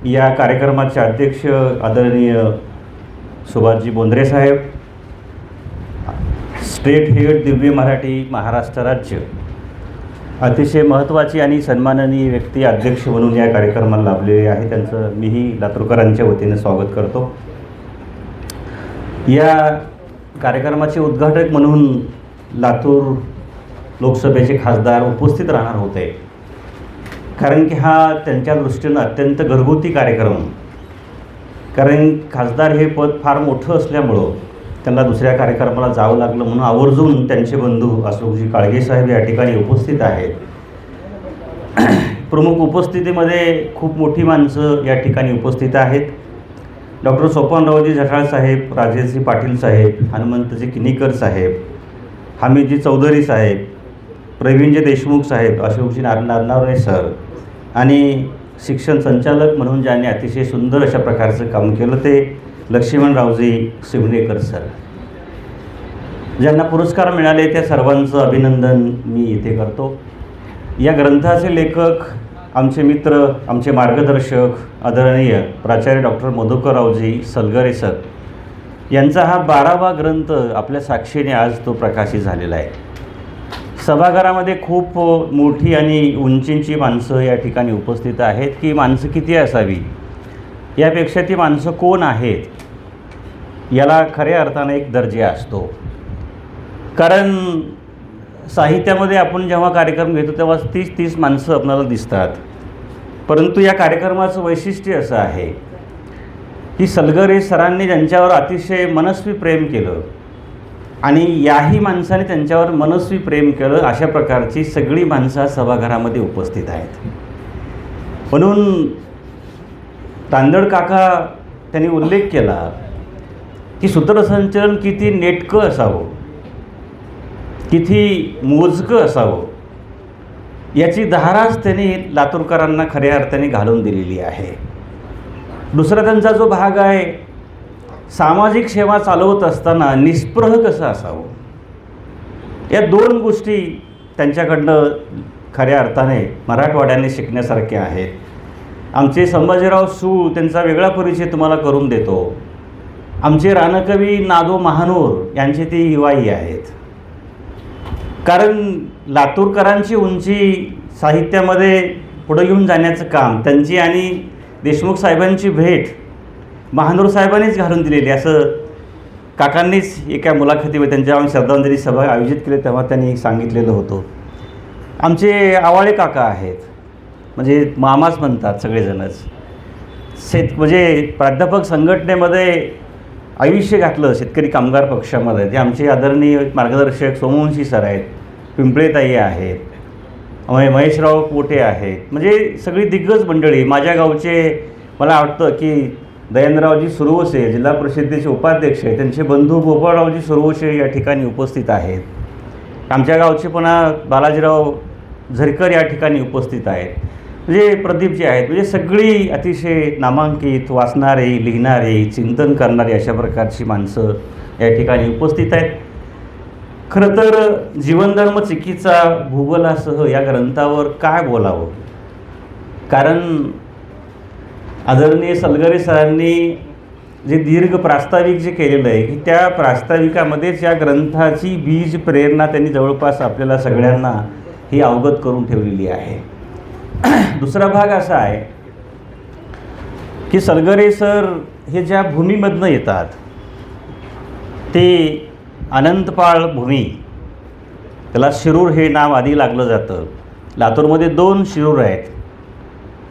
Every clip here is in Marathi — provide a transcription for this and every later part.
या कार्यक्रमाचे अध्यक्ष आदरणीय सुभाषजी बोंद्रे साहेब, स्टेट हेड दिव्य मराठी महाराष्ट्र राज्य, अतिशय महत्त्वाची आणि सन्माननीय व्यक्ती अध्यक्ष म्हणून या कार्यक्रमाला लाभलेले आहे. त्यांचं मीही लातूरकरांच्या वतीने स्वागत करतो. या कार्यक्रमाचे उद्घाटक म्हणून लातूर लोकसभेचे खासदार उपस्थित राहणार होते, कारण की हा त्यांच्या दृष्टीनं अत्यंत घरगुती कार्यक्रम, कारण खासदार हे पद फार मोठं असल्यामुळं त्यांना दुसऱ्या कार्यक्रमाला जावं लागलं, म्हणून आवर्जून त्यांचे बंधू अशोकजी काळगे साहेब या ठिकाणी उपस्थित आहेत. प्रमुख उपस्थितीमध्ये खूप मोठी माणसं या ठिकाणी उपस्थित आहेत. डॉक्टर सोपानरावजी जठाळ साहेब, राजेशजी पाटील साहेब, हनुमंतजी किनीकर साहेब, हमीदजी चौधरी साहेब, प्रवीणजी देशमुख साहेब, अशोकजी नारनावरे सर आणि शिक्षण संचालक म्हणून ज्यांनी अतिशय सुंदर अशा प्रकारचं काम केलं ते लक्ष्मणरावजी शिवनेकर सर. ज्यांना पुरस्कार मिळाले त्या सर्वांचं अभिनंदन मी इथे करतो. या ग्रंथाचे लेखक आमचे मित्र, आमचे मार्गदर्शक आदरणीय प्राचार्य डॉक्टर मधुकररावजी सलगरे सर यांचा हा 12वा ग्रंथ आपल्या साक्षीने आज तो प्रकाशित झालेला आहे. सभागृहामध्ये खूप मोठी आणि उंचींची माणसं या ठिकाणी उपस्थित आहेत. की माणसं किती असावी यापेक्षा ती माणसं कोण आहेत याला खऱ्या अर्थाने एक दर्जा असतो. कारण साहित्यामध्ये आपण जेव्हा कार्यक्रम घेतो तेव्हा 30 माणसं आपल्याला दिसतात, परंतु या कार्यक्रमाचं वैशिष्ट्य असं आहे की सलगरे सरांनी ज्यांच्यावर अतिशय मनस्वी प्रेम केलं आणि याही माणसाने त्यांच्यावर मनस्वी प्रेम केलं, अशा प्रकारची सगळी माणसं सभागृहामध्ये उपस्थित आहेत. म्हणून तांदळ काका त्यांनी उल्लेख केला की सूत्रसंचलन किती नेटकं असावं, किती मोजकं असावं, याची धाराच त्यांनी लातूरकरांना खऱ्या अर्थाने घालून दिलेली आहे. दुसरा त्यांचा जो भाग आहे, सामाजिक सेवा चालवत असताना निस्पृह कसं असावं, या 2 गोष्टी त्यांच्याकडनं खऱ्या अर्थाने मराठवाड्याने शिकण्यासारख्या आहेत. आमचे संभाजीराव सूळ त्यांचा वेगळा परिचय तुम्हाला करून देतो. आमचे रानकवी नादो महानोर यांची ती हिवाई आहेत. कारण लातूरकरांची उंची साहित्यामध्ये पुढे घेऊन जाण्याचं काम त्यांची आणि देशमुख साहेबांची भेट महानोर साहेबांनीच घालून दिलेली, असं काकांनीच एका मुलाखतीमध्ये त्यांच्या श्रद्धांजली सभा आयोजित केली तेव्हा त्यांनी सांगितलेलं होतं. आमचे आवाळे काका आहेत, म्हणजे मामाच म्हणतात सगळेजणच. म्हणजे प्राध्यापक संघटनेमध्ये आयुष्य घातलं शेतकरी कामगार पक्षामध्ये, ते आमचे आदरणीय मार्गदर्शक सोमवंशी सर आहेत, पिंपळेताई आहेत, महेशराव पोटे आहेत. म्हणजे सगळी दिग्गज मंडळी. माझ्या गावचे मला वाटतं की दयनरावजी सुरवसे जिल्हा परिषदेचे उपाध्यक्ष आहेत, त्यांचे बंधू गोपाळरावजी सुरवसे या ठिकाणी उपस्थित आहेत. आमच्या गावचे पुन्हा बालाजीराव झरकर या ठिकाणी उपस्थित आहेत. म्हणजे प्रदीपजी आहेत. म्हणजे सगळी अतिशय नामांकित, वाचणारे, लिहिणारे, चिंतन करणारे अशा प्रकारची माणसं या ठिकाणी उपस्थित आहेत. खरं तर जीवनधर्म चिकित्सा भूगोलासह या ग्रंथावर काय बोलावं, कारण आदरणीय सलगरे सरांनी जे दीर्घ प्रास्ताविक जे केलेलं आहे की त्या प्रास्ताविकामध्येच या ग्रंथाची बीज प्रेरणा त्यांनी जवळपास आपल्याला सगळ्यांना ही अवगत करून ठेवलेली आहे. दुसरा भाग असा आहे की सलगरे सर हे ज्या भूमीमधनं येतात ते अनंतपाळ भूमी, त्याला शिरूर हे नाव आधी लागलं जातं. लातूरमध्ये 2 शिरूर आहेत.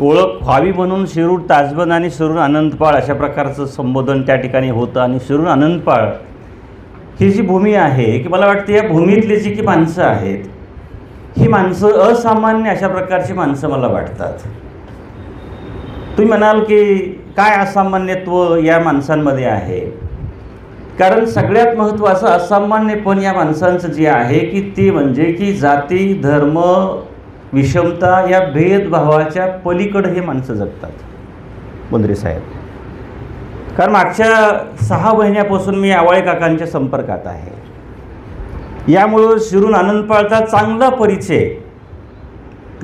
ओळख व्हावी म्हणून शिरूर ताजबंद आणि शिरूर अनंतपाळ अशा प्रकारचं संबोधन त्या ठिकाणी होतं. आणि शिरूर अनंतपाळ ही जी भूमी आहे की मला वाटतं या भूमीतली जी की माणसं आहेत ही माणसं असामान्य अशा प्रकारची माणसं मला वाटतात. तुम्ही म्हणाल की काय असामान्यत्व या माणसांमध्ये आहे, कारण सगळ्यात महत्त्वाचं असामान्यपण या माणसांचं जे आहे की ते म्हणजे की जाती, धर्म, विषमता या भेदभावाच्या पलीकडे हे माणसं जगतात. बोंद्रे साहेब, कारण मागच्या 6 महिन्यापासून मी आवाळे काकांच्या संपर्कात आहे. यामुळं शिरूर आनंदपाळचा चांगला परिचय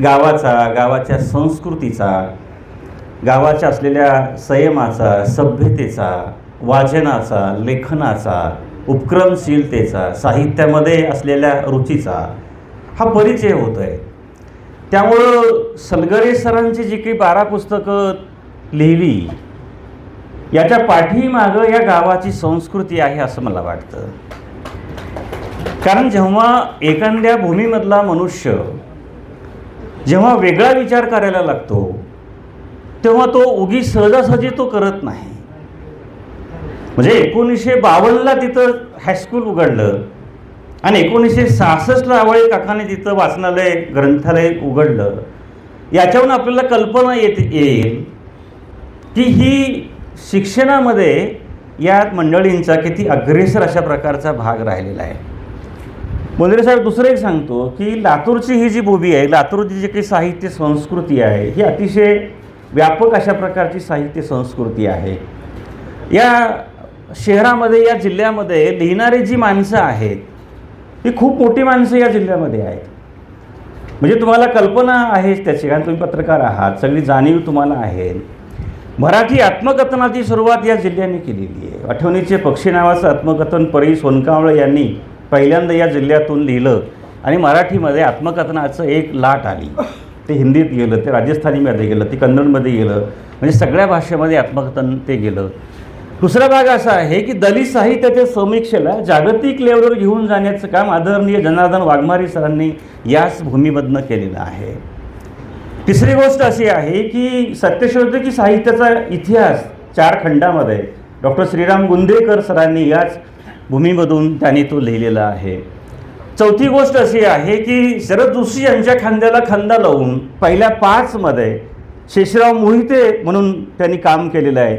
गावाचा, गावाच्या संस्कृतीचा, गावाच्या असलेल्या संयमाचा, सभ्यतेचा, वाचनाचा, लेखनाचा, उपक्रमशीलतेचा, साहित्यामध्ये असलेल्या रुचीचा हा परिचय होतो आहे. त्यामुळं सलगरे सरांची जी काही 12 पुस्तकं लिहिली याच्या पाठीमागं या गावाची संस्कृती आहे असं मला वाटतं. कारण जेव्हा एखाद्या भूमीमधला मनुष्य जेव्हा वेगळा विचार करायला लागतो तेव्हा तो उगी सहजासहजी तो करत नाही. म्हणजे 1952ला तिथं हायस्कूल उघडलं आणि 1966ला आवळे काकाने तिथं वाचनालय ग्रंथालय उघडलं. याच्यावरून आपल्याला कल्पना येईल की ही शिक्षणामध्ये या मंडळींचा किती अग्रेसर अशा प्रकारचा भाग राहिलेला आहे. मोंदिरे साहेब दुसरं एक सांगतो की लातूरची ही जी भूमी आहे, लातूरची जी काही साहित्य संस्कृती आहे ही अतिशय व्यापक अशा प्रकारची साहित्य संस्कृती आहे. या शहरामध्ये, या जिल्ह्यामध्ये लिहिणारी जी माणसं आहेत ही खूप मोठी माणसं या जिल्ह्यामध्ये आहेत. म्हणजे तुम्हाला कल्पना आहे त्याची, कारण तुम्ही पत्रकार आहात, सगळी जाणीव तुम्हाला आहे. मराठी आत्मकथनाची सुरुवात या जिल्ह्याने केलेली आहे. आठवणीचे पक्षी नावाचं आत्मकथन परी सोनकांबळे यांनी पहिल्यांदा या जिल्ह्यातून लिहिलं आणि मराठीमध्ये आत्मकथनाचं एक लाट आली. ते हिंदीत गेलं, ते राजस्थानीमध्ये गेलं, ते कन्नडमध्ये गेलं, म्हणजे सगळ्या भाषेमध्ये आत्मकथन ते गेलं. दुसरा भाग असा आहे की दलित साहित्याच्या समीक्षेला जागतिक लेवलवर घेऊन जाण्याचं काम आदरणीय जनार्दन वाघमारे सरांनी याच भूमीमधनं केलेलं आहे. तिसरी गोष्ट अशी आहे की सत्यशोधकी साहित्याचा इतिहास 4 खंडामध्ये डॉक्टर श्रीराम गुंदेकर सरांनी याच भूमीमधून त्यांनी तो लिहिलेला आहे. चौथी गोष्ट अशी आहे की शरद जोशी यांच्या खांद्याला खांदा लावून पहिल्या 5मध्ये शेषराव मोहिते म्हणून त्यांनी काम केलेलं आहे.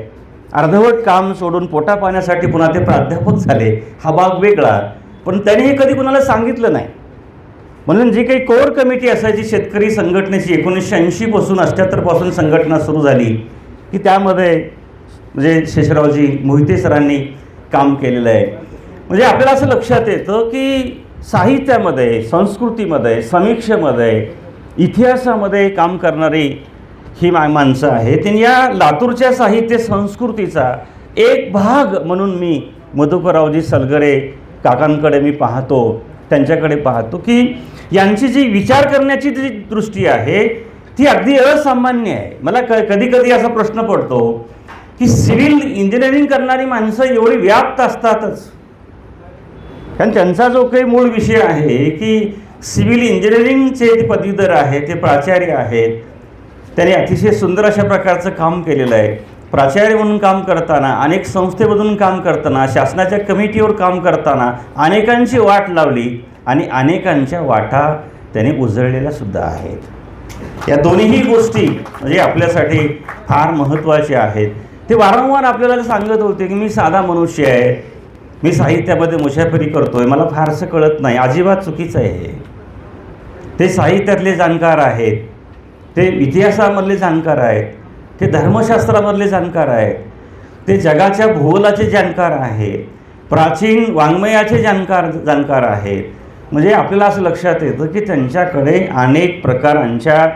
अर्धवट काम सोडून पोटा पाण्यासाठी पुन्हा ते प्राध्यापक झाले, हा भाग वेगळा. पण त्यांनी हे कधी कुणाला सांगितलं नाही. म्हणून जी काही कोर कमिटी असायची शेतकरी संघटनेची 1980 पासून 78 पासून संघटना सुरू झाली की त्यामध्ये म्हणजे शेषरावजी मोहिते सरांनी काम केलेलं आहे. म्हणजे आपल्याला असं लक्षात येतं की साहित्यामध्ये, संस्कृतीमध्ये, समीक्षेमध्ये, इतिहासामध्ये काम करणारी ही माणसं आहेत. आणि या लातूरच्या साहित्य संस्कृतीचा एक भाग म्हणून मी मधुकररावजी सलगरे काकांकडे मी पाहतो, त्यांच्याकडे पाहतो की यांची जी विचार करण्याची जी दृष्टी आहे ती अगदी असामान्य आहे. मला कधी कधी असा प्रश्न पडतो की सिव्हिल इंजिनिअरिंग करणारी माणसं एवढी व्याप्त असतातच, कारण त्यांचा जो काही मूळ विषय आहे की सिव्हिल इंजिनिअरिंगचे जे पदवीधर आहेत, ते प्राचार्य आहेत, त्यांनी अतिशय सुंदर अशा प्रकारचं काम केलेलं आहे. प्राचार्य म्हणून काम करताना, अनेक संस्थेमधून काम करताना, शासनाच्या कमिटीवर काम करताना अनेकांची वाट लावली आणि अनेकांच्या वाटा त्यांनी उजळलेल्या सुद्धा आहेत. या दोन्हीही गोष्टी म्हणजे आपल्यासाठी फार महत्त्वाच्या आहेत. ते वारंवार आपल्याला सांगत होते की मी साधा मनुष्य आहे, मी साहित्यामध्ये मुसाफरी करतोय, मला फारसं कळत नाही. अजिबात चुकीचं आहे. ते साहित्यातले जाणकार आहेत, ते इतिहासामधले जाणकार आहेत, ते धर्मशास्त्रामधले जाणकार आहेत, ते जगाच्या भूगोलाचे जाणकार आहेत, प्राचीन वाङ्मयाचे जाणकार आहेत. म्हणजे आपल्याला असं लक्षात येतं की त्यांच्याकडे अनेक प्रकारांच्या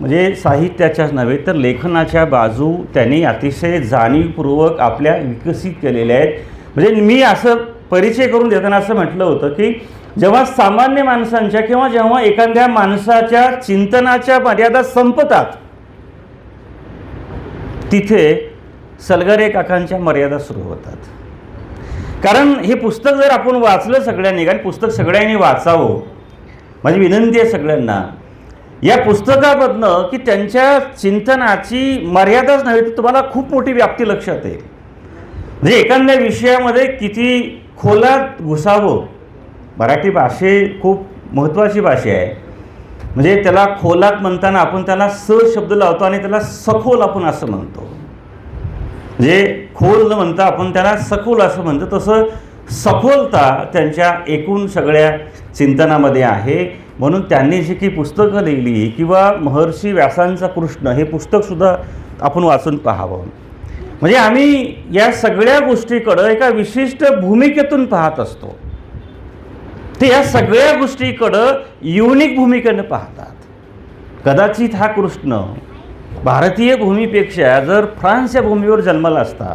म्हणजे साहित्याच्याच नव्हे तर लेखनाच्या बाजू त्यांनी अतिशय जाणीवपूर्वक आपल्या विकसित केलेल्या आहेत. म्हणजे मी असं परिचय करून देताना असं म्हटलं होतं की जेव्हा सामान्य माणसांच्या किंवा जेव्हा एखाद्या माणसाच्या चिंतनाच्या मर्यादा संपतात तिथे सलगरे काकांच्या मर्यादा सुरू होतात. कारण हे पुस्तक जर आपण वाचलं सगळ्यांनी, कारण पुस्तक सगळ्यांनी वाचावं माझी विनंती आहे सगळ्यांना, या पुस्तकामधनं की त्यांच्या चिंतनाची मर्यादाच नव्हे तर तुम्हाला खूप मोठी व्याप्ती लक्षात येईल. म्हणजे एखाद्या विषयामध्ये किती खोलात घुसावं. मराठी भाषे खूप महत्त्वाची भाषा आहे. म्हणजे त्याला खोलात म्हणताना आपण त्याला स शब्द लावतो आणि त्याला सखोल आपण असं म्हणतो. म्हणजे खोल न म्हणता आपण त्याला सखोल असं म्हणतो. तसं सखोलता त्यांच्या एकूण सगळ्या चिंतनामध्ये आहे. म्हणून त्यांनी जी काही पुस्तकं लिहिली किंवा महर्षी व्यासांचा कृष्ण हे पुस्तकसुद्धा आपण वाचून पाहावं. म्हणजे आम्ही या सगळ्या गोष्टीकडं एका विशिष्ट भूमिकेतून पाहत असतो. ते या सगळ्या गोष्टीकडं युनिक भूमिकेनं पाहतात. कदाचित हा कृष्ण भारतीय भूमीपेक्षा जर फ्रान्सच्या भूमीवर जन्माला असता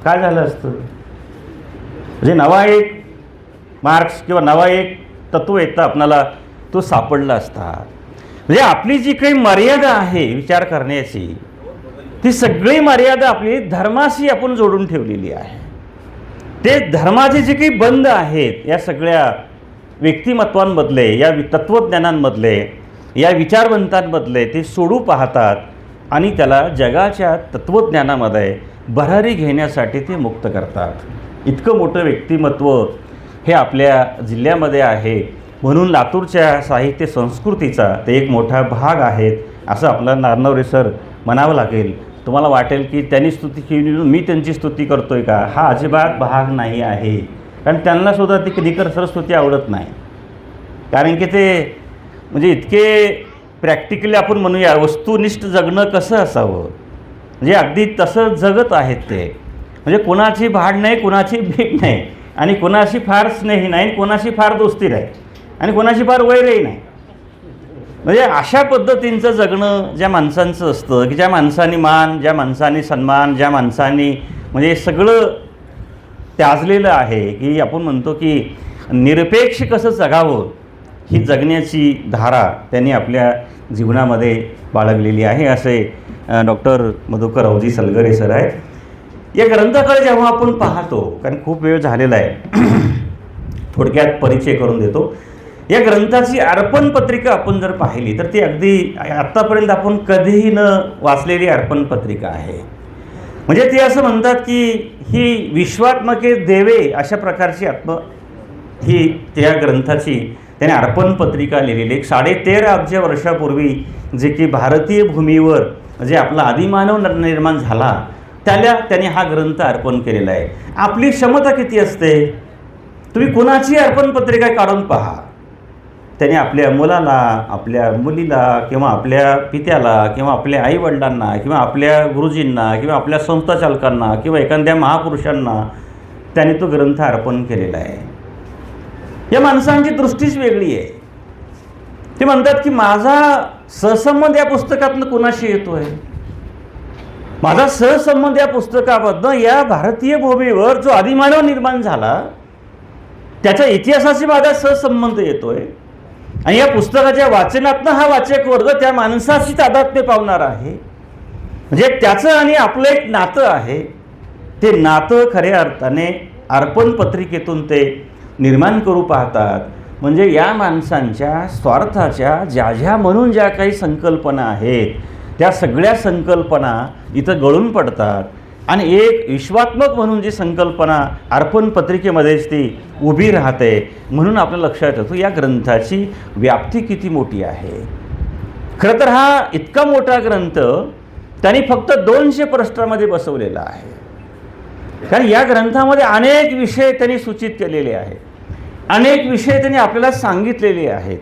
काय झालं असतं? म्हणजे नवा एक मार्क्स किंवा नवा एक तत्व येतं आपणाला तो सापडला असता. म्हणजे आपली जी काही मर्यादा आहे विचार करण्याची, ती सगळी मर्यादा आपली धर्माशी आपण जोडून ठेवलेली आहे. ते धर्माचे जे काही बंध आहेत या सगळ्या व्यक्तिमत्वांमधले, या तत्त्वज्ञानांमधले, या विचारवंतांमधले ते सोडू पाहतात आणि त्याला जगाच्या तत्त्वज्ञानामध्ये भरारी घेण्यासाठी ते मुक्त करतात. इतकं मोठं व्यक्तिमत्व हे आपल्या जिल्ह्यामध्ये आहे. म्हणून लातूरच्या साहित्य संस्कृतीचा ते एक मोठा भाग आहेत असं आपल्याला नारनवरे सर म्हणावं लागेल. तुम्हाला वाटेल की त्यांनी स्तुती केली मी त्यांची स्तुती करतो आहे का? हा अजिबात भाग नाही आहे. कारण त्यांनासुद्धा ती दिकर सरस्वती आवडत नाही. कारण की ते म्हणजे इतके प्रॅक्टिकली आपण म्हणूया वस्तुनिष्ठ जगणं कसं असावं, म्हणजे अगदी तसं जगत आहेत ते. म्हणजे कोणाची भाड नाही, कोणाची भीक नाही, आणि कोणाशी फार स्नेही नाही, कोणाशी फार दोस्ती नाही, आणि कोणाशी फार वैरही नाही. म्हणजे अशा पद्धतींचं जगणं ज्या माणसांचं असतं की ज्या माणसांनी मान, ज्या माणसांनी सन्मान, ज्या माणसांनी म्हणजे सगळं त्याजलेलं आहे की आपण म्हणतो की निरपेक्ष कसं जगावं ही जगण्याची धारा त्यांनी आपल्या जीवनामध्ये बाळगलेली आहे असे डॉक्टर मधुकर रावजी सलगरे सर आहेत. या ग्रंथाकडे जेव्हा आपण पाहतो, कारण खूप वेळ झालेला आहे, थोडक्यात परिचय करून देतो. या ग्रंथाची अर्पण पत्रिका आपण जर पाहिली तर ती अगदी आत्तापर्यंत आपण कधीही न वाचलेली अर्पण पत्रिका आहे. म्हणजे ते असं म्हणतात की ही विश्वात्मके देवे अशा प्रकारची ही त्या ग्रंथाची त्याने अर्पण पत्रिका लिहिलेली. 13.5 अब्ज वर्षापूर्वी जे की भारतीय भूमीवर जे आपला आदिमानव निर्माण झाला त्याने हा ग्रंथ अर्पण केलेला आहे. आपली क्षमता किती असते? तुम्ही कुणाची अर्पण पत्रिका काढून पहा. त्याने आपल्या मुलाला, आपल्या मुलीला, किंवा आपल्या पित्याला, किंवा आपल्या आईवडिलांना, किंवा आपल्या गुरुजींना, किंवा आपल्या संस्थाचालकांना, किंवा एखाद्या महापुरुषांना त्याने तो ग्रंथ अर्पण केलेला आहे. या माणसांची दृष्टीच वेगळी आहे. ते म्हणतात की माझा सहसंबंध या पुस्तकातनं कुणाशी येतो आहे? माझा सहसंबंध या पुस्तकामधनं या भारतीय भूमीवर जो आदिमानव निर्माण झाला त्याच्या इतिहासाशी माझा सहसंबंध येतोय. आणि या पुस्तकाच्या वाचनातनं हा वाचक वर्ग त्या माणसाशी तादात्म्य पावणार आहे. म्हणजे त्याचं आणि आपलं एक नातं आहे. ते नातं खऱ्या अर्थाने अर्पण पत्रिकेतून ते निर्माण करू पाहतात. म्हणजे या माणसांच्या स्वार्थाच्या ज्या म्हणून ज्या काही संकल्पना आहेत त्या सगळ्या संकल्पना इथं गळून पडतात आणि एक विश्वात्मक म्हणून जी संकल्पना अर्पण पत्रिकेमध्येच ती उभी राहते. म्हणून आपल्या लक्षात येतो या ग्रंथाची व्याप्ती किती मोठी आहे. खरं तर हा इतका मोठा ग्रंथ त्यांनी फक्त 200 पृष्ठांमध्ये बसवलेला आहे. कारण या ग्रंथामध्ये अनेक विषय त्यांनी सूचित केलेले आहेत, अनेक विषय त्यांनी आपल्याला सांगितलेले आहेत,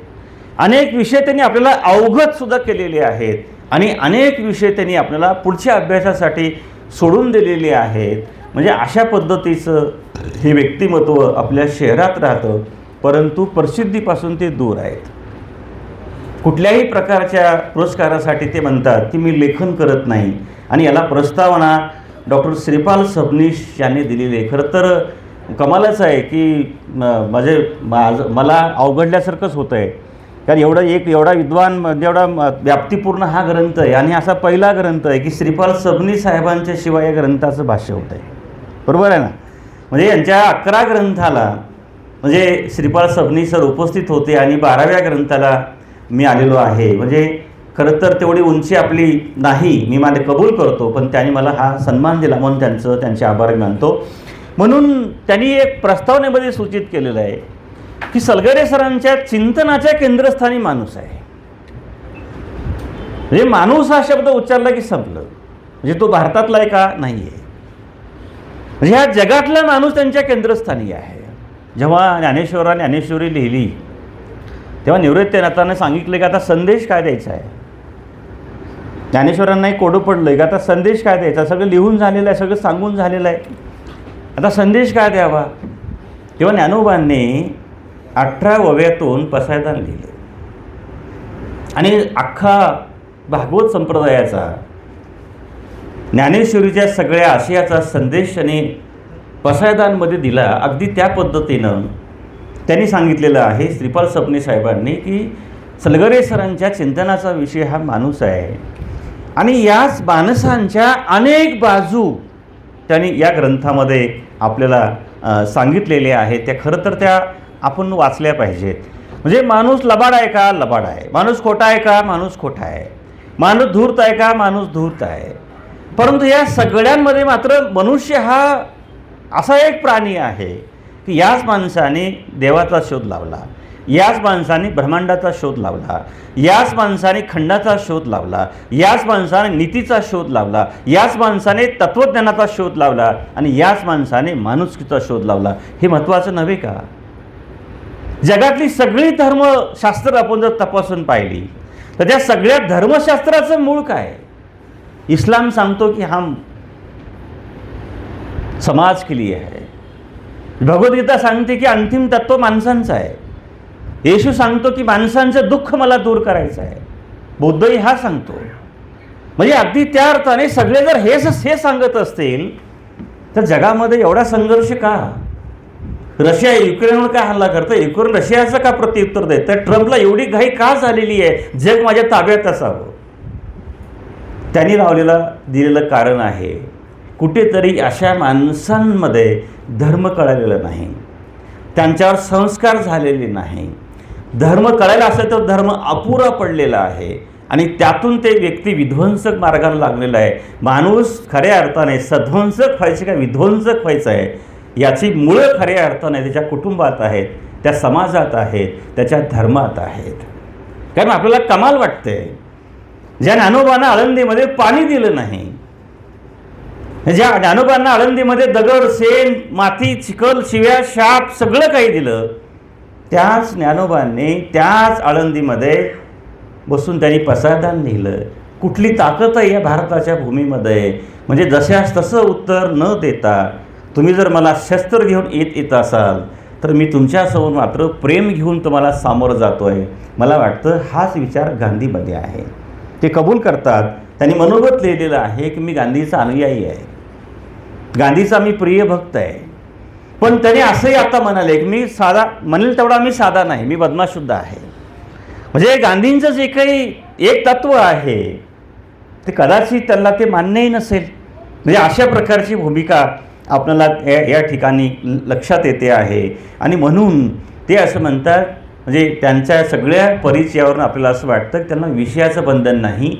अनेक विषय त्यांनी आपल्याला अवगतसुद्धा केलेले आहेत, आणि अनेक विषय त्यांनी आपल्याला पुढच्या अभ्यासासाठी सोडून दिलेले आहेत. म्हणजे अशा पद्धतीचं हे व्यक्तिमत्व आपल्या शहरात राहतं, परंतु प्रसिद्धीपासून ते दूर आहेत. कुठल्याही प्रकारच्या पुरस्कारासाठी ते म्हणतात की मी लेखन करत नाही, आणि याला प्रस्तावना डॉक्टर श्रीपाल सबनीस यांनी दिलेली आहे. खरं तर कमालच आहे की मला अवघडल्यासारखंच होतं आहे. कारण एवढा विद्वान, एवढा व्याप्तीपूर्ण हा ग्रंथ आहे, आणि असा पहिला ग्रंथ आहे की श्रीपाल सबनीस साहेबांच्या शिवाय या ग्रंथाचं भाष्य होतं आहे. बरोबर आहे ना? म्हणजे यांच्या 11 ग्रंथाला म्हणजे श्रीपाल सबनीस सर उपस्थित होते, आणि 12व्या ग्रंथाला मी आलेलो आहे. म्हणजे खरं तर तेवढी उंची आपली नाही, मी माझे कबूल करतो, पण त्यांनी मला हा सन्मान दिला म्हणून त्यांचे आभार मानतो. म्हणून त्यांनी एक प्रस्तावनेमध्ये सूचित केलेलं आहे की सलगरे सरांच्या चिंतनाच्या केंद्रस्थानी माणूस आहे. म्हणजे माणूस हा शब्द उच्चारला की संपलं. म्हणजे तो भारतातला आहे का? नाही आहे. म्हणजे ह्या जगातला माणूस त्यांच्या केंद्रस्थानी आहे. जेव्हा ज्ञानेश्वरांनी ज्ञानेश्वरी लिहिली तेव्हा निवृत्तीनाथाने सांगितलं की आता संदेश काय द्यायचा आहे. ज्ञानेश्वरांना एक कोडं पडलं की आता संदेश काय द्यायचा, सगळं लिहून झालेलं आहे, सगळं सांगून झालेलं आहे, आता संदेश काय द्यावा. तेव्हा ज्ञानोबांनी 18 ओव्यातून पसायदान लिहिले, आणि अख्खा भागवत संप्रदायाचा, ज्ञानेश्वरीच्या सगळ्या आशयाचा संदेश त्यांनी पसायदानमध्ये दिला. अगदी त्या पद्धतीनं त्यांनी सांगितलेलं आहे श्रीपाल सबनी साहेबांनी की सलगरे सरांच्या चिंतनाचा विषय हा माणूस आहे आणि याच माणसांच्या अनेक बाजू त्यांनी या ग्रंथामध्ये आपल्याला सांगितलेले आहेत. त्या खरं तर त्या आपण वाचल्या पाहिजेत. म्हणजे माणूस लबाड आहे का? लबाड आहे. माणूस खोटा आहे का? माणूस खोटा आहे. माणूस धूर्त आहे का? माणूस धूर्त आहे. परंतु या सगळ्यांमध्ये मात्र मनुष्य हा असा एक प्राणी आहे की याच माणसाने देवाचा शोध लावला, याच माणसाने ब्रह्मांडाचा शोध लावला, याच माणसाने खंडाचा शोध लावला, याच माणसाने नीतीचा शोध लावला, याच माणसाने तत्त्वज्ञानाचा शोध लावला आणि याच माणसाने माणुसकीचा शोध लावला. हे महत्त्वाचं नव्हे का? जगातली सगळी धर्मशास्त्र आपण जर तपासून पाहिली तर त्या सगळ्या धर्मशास्त्राचं मूळ काय? इस्लाम सांगतो की हम समाज के लिए है. भगवद्गीता सांगते की अंतिम तत्व माणसांचं आहे. येशू सांगतो की माणसांचं दुःख मला दूर करायचं आहे. बुद्धही हा सांगतो. म्हणजे अगदी त्या अर्थाने सगळे जर हे सांगत असतील तर जगामध्ये एवढा संघर्ष का? रशिया युक्रेनवर का हल्ला करतं? युक्रेन रशियाचं का प्रत्युत्तर देतं? ट्रम्पला एवढी घाई का झालेली आहे? जग माझ्या ताब्यात असावं. त्यांनी दिलेलं कारण आहे कुठेतरी अशा माणसांमध्ये धर्म कळलेला नाही, त्यांच्यावर संस्कार झालेले नाही. धर्म कळायला असेल तर धर्म अपुरा पडलेला आहे आणि त्यातून ते व्यक्ती विध्वंसक मार्गाला लागलेला आहे. माणूस खऱ्या अर्थाने सध्वंसक व्हायचे का विध्वंसक व्हायचं आहे याची मुळं खऱ्या अर्थाने त्याच्या कुटुंबात आहेत, त्या समाजात आहेत, त्याच्या धर्मात आहेत. कारण आपल्याला कमाल वाटते ज्या ज्ञानोबांना आळंदीमध्ये पाणी दिलं नाही, ज्या ज्ञानोबांना आळंदीमध्ये दगड, शेण, माती, चिखल, शिव्या, शाप सगळं काही दिलं, त्याच ज्ञानोबांनी त्याच आळंदीमध्ये बसून त्यांनी पसायदान लिहिलं. कुठली ताकद आहे या भारताच्या भूमीमध्ये? म्हणजे जशास तसं उत्तर न देता तुम्ही जर मला शस्त्र घेऊन येत असाल तर मी तुमच्यासमोर मात्र प्रेम घेऊन तुम्हाला सामोरं जातो आहे. मला वाटतं हाच विचार गांधीमध्ये आहे. ते कबूल करतात. त्यांनी मनोगत लिहिलेलं आहे की मी गांधीचा अनुयायी आहे, गांधीचा मी प्रिय भक्त आहे. पण त्याने असंही आता म्हणाले की मी साधा म्हणेल तेवढा मी साधा नाही, मी बदमाशुद्धा आहे. म्हणजे गांधींचं जे काही एक तत्त्व आहे ते कदाचित त्यांना ते मान्यही नसेल. म्हणजे अशा प्रकारची भूमिका आपल्याला या ठिकाणी लक्षात येते आहे. आणि म्हणून ते असं म्हणतात, म्हणजे त्यांच्या सगळ्या परिचयावरून आपल्याला असं वाटतं की त्यांना विषयाचं बंधन नाही.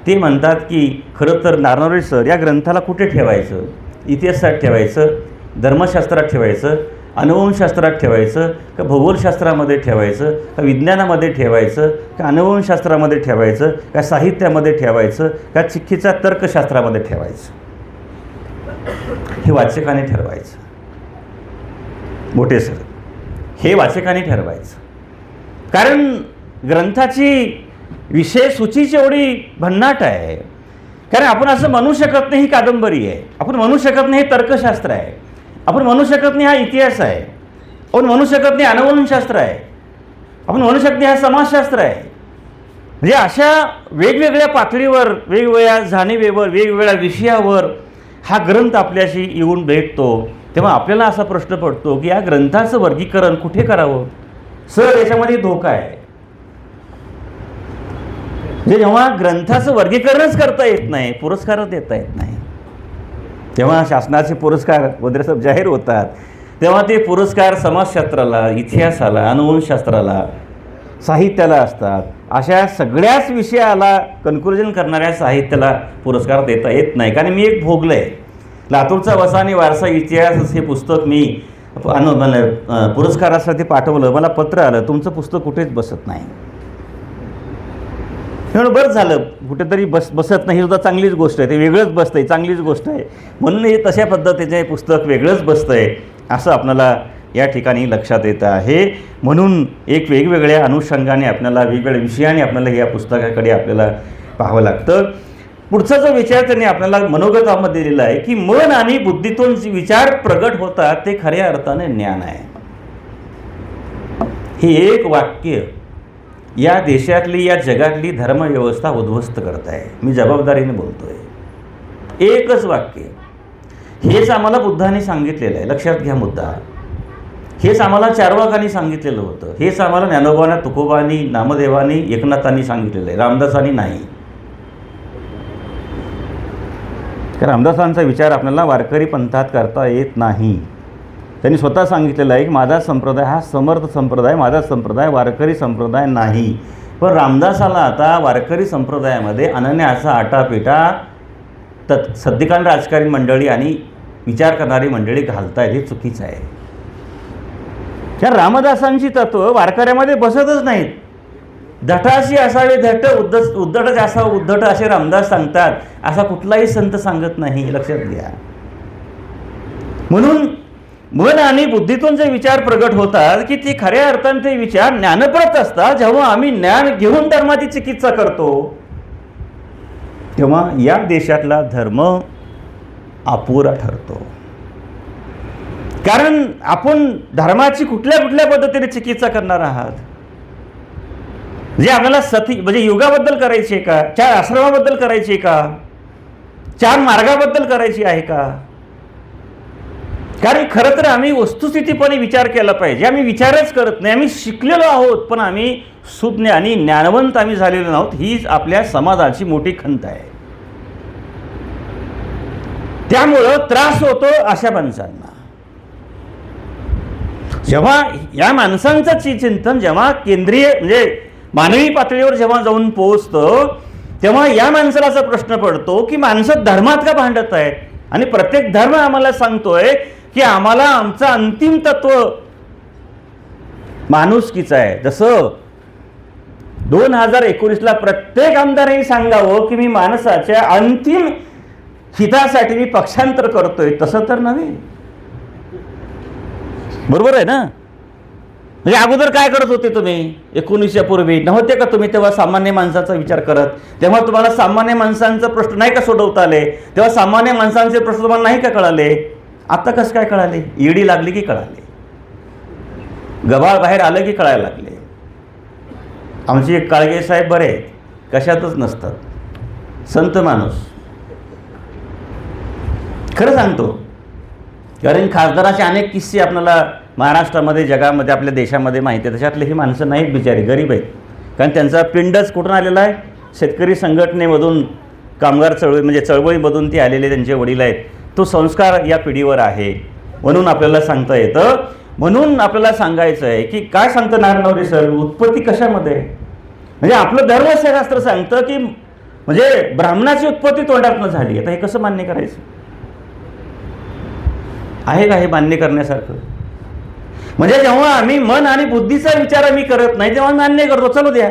ते म्हणतात की खरं तर नारनवरे सर या ग्रंथाला कुठे ठेवायचं? इतिहासात ठेवायचं, धर्मशास्त्रात ठेवायचं, अनुवंशशास्त्रात ठेवायचं, का भूगोलशास्त्रामध्ये ठेवायचं, का विज्ञानामध्ये ठेवायचं, का अनुवंशशास्त्रामध्ये ठेवायचं, का साहित्यामध्ये ठेवायचं, का चिठ्ठीचा तर्कशास्त्रामध्ये ठेवायचं? हे वाचकाने ठरवायचं. मोठे सर हे वाचकाने ठरवायचं. कारण ग्रंथाची विषय सूचीची एवढी भन्नाट आहे. कारण आपण असं म्हणू शकत नाही ही कादंबरी आहे, आपण म्हणू शकत नाही हे तर्कशास्त्र आहे, आपण म्हणू शकत नाही हा इतिहास आहे, आपण म्हणू शकत नाही अनुवंशशास्त्र आहे, आपण म्हणू शकत नाही हा समाजशास्त्र आहे. म्हणजे अशा वेगवेगळ्या पातळीवर, वेगवेगळ्या जाणीवेवर, वेगवेगळ्या विषयावर हा ग्रंथ आपल्याशी येऊन भेटतो. तेव्हा आपल्याला असा प्रश्न पडतो की या ग्रंथाचं वर्गीकरण कुठे करावं? सर याच्यामध्ये धोका आहे. म्हणजे जेव्हा ग्रंथाचं वर्गीकरणच करता येत नाही, पुरस्कारच देता येत नाही, तेव्हा शासनाचे पुरस्कार वगैरे जाहीर होतात, तेव्हा ते पुरस्कार समाजशास्त्राला, इतिहासाला, अनुवंशशास्त्राला, साहित्याला असतात. अशा सगळ्याच विषयाला कन्क्लुजन करणाऱ्या साहित्याला पुरस्कार देता येत नाही. कारण मी एक भोगलं आहे. लातूरचा वसानी वारसा इतिहास हे पुस्तक मी पुरस्कारासाठी पाठवलं, मला पत्र आलं तुमचं पुस्तक कुठेच बसत नाही. म्हणून बरं झालं, कुठेतरी बसत नाही, सुद्धा चांगलीच गोष्ट आहे. ते वेगळंच बसतं आहे, चांगलीच गोष्ट आहे. म्हणून हे तशा पद्धतीचे पुस्तक वेगळंच बसतं आहे असं आपल्याला या ठिकाणी लक्षात येतं आहे. म्हणून एक वेगवेगळ्या अनुषंगाने आपल्याला, वेगवेगळ्या विषयाने आपल्याला या पुस्तकाकडे आपल्याला पाहावं लागतं. पुढचा जो विचार त्यांनी आपल्याला मनोगतामध्ये दिलेला आहे की मन आणि बुद्धीतून जे विचार प्रगट होतात ते खऱ्या अर्थाने ज्ञान आहे. हे एक वाक्य या देशातली या जगातली धर्मव्यवस्था उद्ध्वस्त करताय. मी जबाबदारीने बोलतोय. एकच वाक्य. हेच आम्हाला बुद्धाने सांगितलेलं आहे. लक्षात घ्या मुद्दा. हेच आम्हाला चार्वाकांनी सांगितलेलं होतं. हेच आम्हाला ज्ञानोबांनी, तुकोबांनी, नामदेवांनी, एकनाथांनी सांगितलेलं आहे. रामदासांनी नाही. कारण रामदासांचा विचार आपल्याला वारकरी पंथात करता येत नाही. त्यांनी स्वतः सांगितलेलं आहे की माझा संप्रदाय हा समर्थ संप्रदाय, माझा संप्रदाय वारकरी संप्रदाय नाही. पण रामदासाला आता वारकरी संप्रदायामध्ये अनन्याचा आटापिटा सद्यकालीन राजकारणी मंडळी आणि विचार करणारी मंडळी घालतायत. हे चुकीचं आहे. त्या रामदासांची तत्व वारकऱ्यामध्ये बसतच नाहीत. धटाशी असावे धट, उद्धट असावं उद्धट असे रामदास सांगतात. असा कुठलाही संत सांगत नाही. लक्षात घ्या. म्हणून मन आणि बुद्धीतून जे विचार प्रगट होतात की ते खऱ्या अर्थाने ते विचार ज्ञानप्रत असतात. जेव्हा आम्ही ज्ञान घेऊन धर्माची चिकित्सा करतो तेव्हा या देशातला धर्म अपुरा ठरतो. कारण आपण धर्माची कुठल्या कुठल्या पद्धतीने चिकित्सा करणार आहात. जे आपल्याला म्हणजे युगाबद्दल करायची आहे का, 4 आश्रमाबद्दल करायची आहे का, 4 मार्गाबद्दल करायची आहे का. कारण खरं तर आम्ही वस्तुस्थितीपणे विचार केला पाहिजे. आम्ही विचारच करत नाही. आम्ही शिकलेलो आहोत पण आम्ही सुज्ञ आणि ज्ञानवंत आम्ही झालेलो नाहोत. हीच आपल्या समाजाची मोठी खंत आहे. त्यामुळं त्रास होतो अशा माणसांना. जेव्हा या माणसांचं चिंतन जेव्हा केंद्रीय म्हणजे मानवी पातळीवर जेव्हा जाऊन पोहोचतं तेव्हा या माणसाला असा प्रश्न पडतो की माणसं धर्मात का भांडत आहेत. आणि प्रत्येक धर्म आम्हाला सांगतोय की आम्हाला आमचं अंतिम तत्व माणुसकीचं आहे. जसं 2019ला प्रत्येक आमदारांनी सांगावं की मी माणसाच्या अंतिम हितासाठी मी पक्षांतर करतोय, तसं तर नव्हे. बरोबर आहे ना. म्हणजे अगोदर काय करत होते तुम्ही 19 पूर्वी नव्हते का तुम्ही तेव्हा सामान्य माणसाचा विचार करत. तेव्हा तुम्हाला सामान्य माणसांचा प्रश्न नाही का सोडवता आले. तेव्हा सामान्य माणसांचे प्रश्न तुम्हाला नाही का कळाले. आता कसं काय कळाले. ईडी लागली की कळाले. गबाळ बाहेर आलं की कळायला लागले. आमचे काळगे साहेब बरे आहेत, कशातच नसतात, संत माणूस. खरं सांगतो. कारण खासदाराचे अनेक किस्से आपल्याला महाराष्ट्रामध्ये जगामध्ये आपल्या देशामध्ये माहिती आहे. त्याच्यातले ही माणसं नाहीत बिचारी, गरीब आहेत. कारण त्यांचा पिंडच कुठून आलेला आहे. शेतकरी संघटनेमधून, कामगार म्हणजे चळवळीमधून ते आलेले त्यांचे वडील आहेत. तो संस्कार या पिढीवर आहे म्हणून आपल्याला सांगता येतं. म्हणून आपल्याला सांगायचं आहे की काय सांगतं नारनवरे सर, उत्पत्ती कशामध्ये. म्हणजे आपलं धर्मशास्त्र सांगतं की म्हणजे ब्राह्मणाची उत्पत्ती तोंडातनं झाली. आता हे कसं मान्य करायचं. आहे का हे मान्य करण्यासारखं. म्हणजे जेव्हा आम्ही मन आणि बुद्धीचा विचार आम्ही करत नाही तेव्हा मान्य करतो, चलो द्या.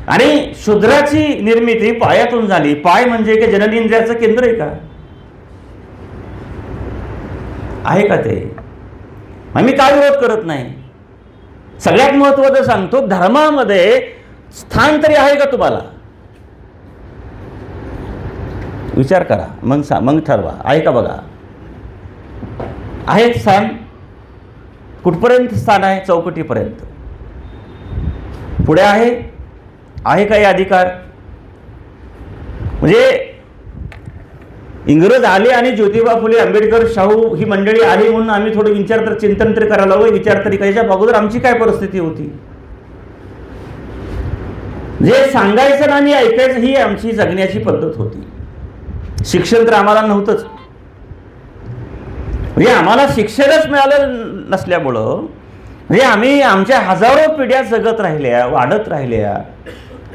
आणि शूद्राची निर्मिती पायातून झाली. पाय म्हणजे की जननेंद्रियाचं केंद्र आहे का. आहे का ते. आम्ही काय विरोध करत नाही. सगळ्यात महत्त्वाचं सांगतो, धर्मामध्ये स्थान तरी आहे का तुम्हाला. विचार करा मग ठरवा. आहे का बघा. आहे स्थान. कुठपर्यंत स्थान आहे. चौकटीपर्यंत. पुढे आहे काही अधिकार. म्हणजे इंग्रज आले आणि ज्योतिबा फुले, आंबेडकर, शाहू ही मंडळी आली म्हणून आम्ही थोडं विचार तर चिंतन तरी करायला हवं. विचार तरी करायच्या अगोदर आमची काय परिस्थिती होती. जे सांगायचं आणि ऐकायचं ही आमची जगण्याची पद्धत होती. शिक्षण तर आम्हाला नव्हतंच. म्हणजे आम्हाला शिक्षणच मिळालं नसल्यामुळं म्हणजे आम्ही आमच्या हजारो पिढ्या जगत राहिल्या, वाढत राहिल्या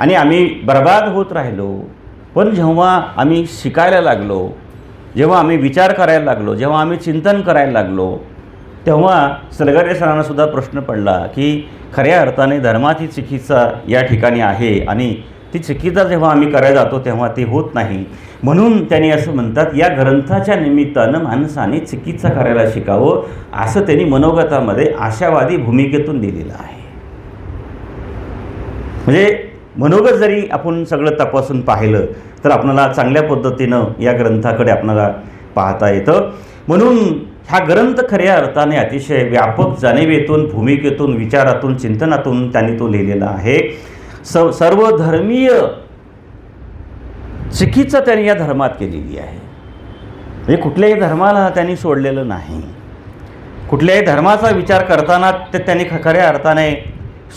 आणि आम्ही बर्बाद होत राहिलो. पण जेव्हा आम्ही शिकायला लागलो, जेव्हा आम्ही विचार करायला लागलो, जेव्हा आम्ही चिंतन करायला लागलो, तेव्हा सलगरे सरांना सुद्धा प्रश्न पडला की खऱ्या अर्थाने धर्माची चिकित्सा या ठिकाणी आहे आणि ती चिकित्सा जेव्हा आम्ही करायला जातो तेव्हा ती होत नाही. म्हणून त्यांनी असं म्हणतात, या ग्रंथाच्या निमित्तानं माणसाने चिकित्सा करायला शिकावं असं त्यांनी मनोगतामध्ये आशावादी भूमिकेतून दिलेलं आहे. म्हणजे मनोगत जरी आपण सगळं तपासून पाहिलं तर आपल्याला चांगल्या पद्धतीनं या ग्रंथाकडे आपल्याला पाहता येतं. म्हणून हा ग्रंथ खऱ्या अर्थाने अतिशय व्यापक जाणीवेतून, भूमिकेतून, विचारातून, चिंतनातून त्यांनी तो लिहिलेला आहे. सर्व धर्मीय चिकित्सा त्यांनी या धर्मात केलेली आहे. म्हणजे कुठल्याही धर्माला त्यांनी सोडलेलं नाही. कुठल्याही धर्माचा विचार करताना ते त्यांनी खऱ्या अर्थाने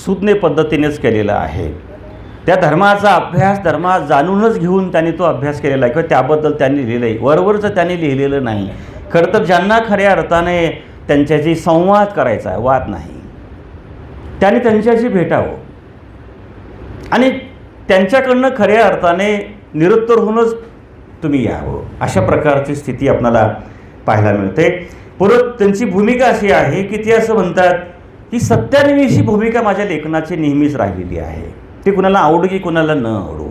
सुज्ञ पद्धतीनेच केलेला आहे. त्या धर्माचा अभ्यास धर्मात जाणूनच घेऊन त्यांनी तो अभ्यास केलेला आहे किंवा त्याबद्दल त्यांनी लिहिलं आहे. वरवरचं त्यांनी लिहिलेलं नाही. खरं तर ज्यांना खऱ्या अर्थाने त्यांच्याशी संवाद करायचा आहे, वाद नाही, त्यांनी त्यांच्याशी भेटावं आणि त्यांच्याकडनं खऱ्या अर्थाने निरुत्तर होऊनच तुम्ही यावं. अशा प्रकारची स्थिती आपल्याला पाहायला मिळते. परत त्यांची भूमिका अशी आहे की ते असं म्हणतात की सत्यान्वेषी भूमिका माझ्या लेखनाची नेहमीच राहिलेली आहे. ती कुणाला आवडू की कुणाला न आवडू.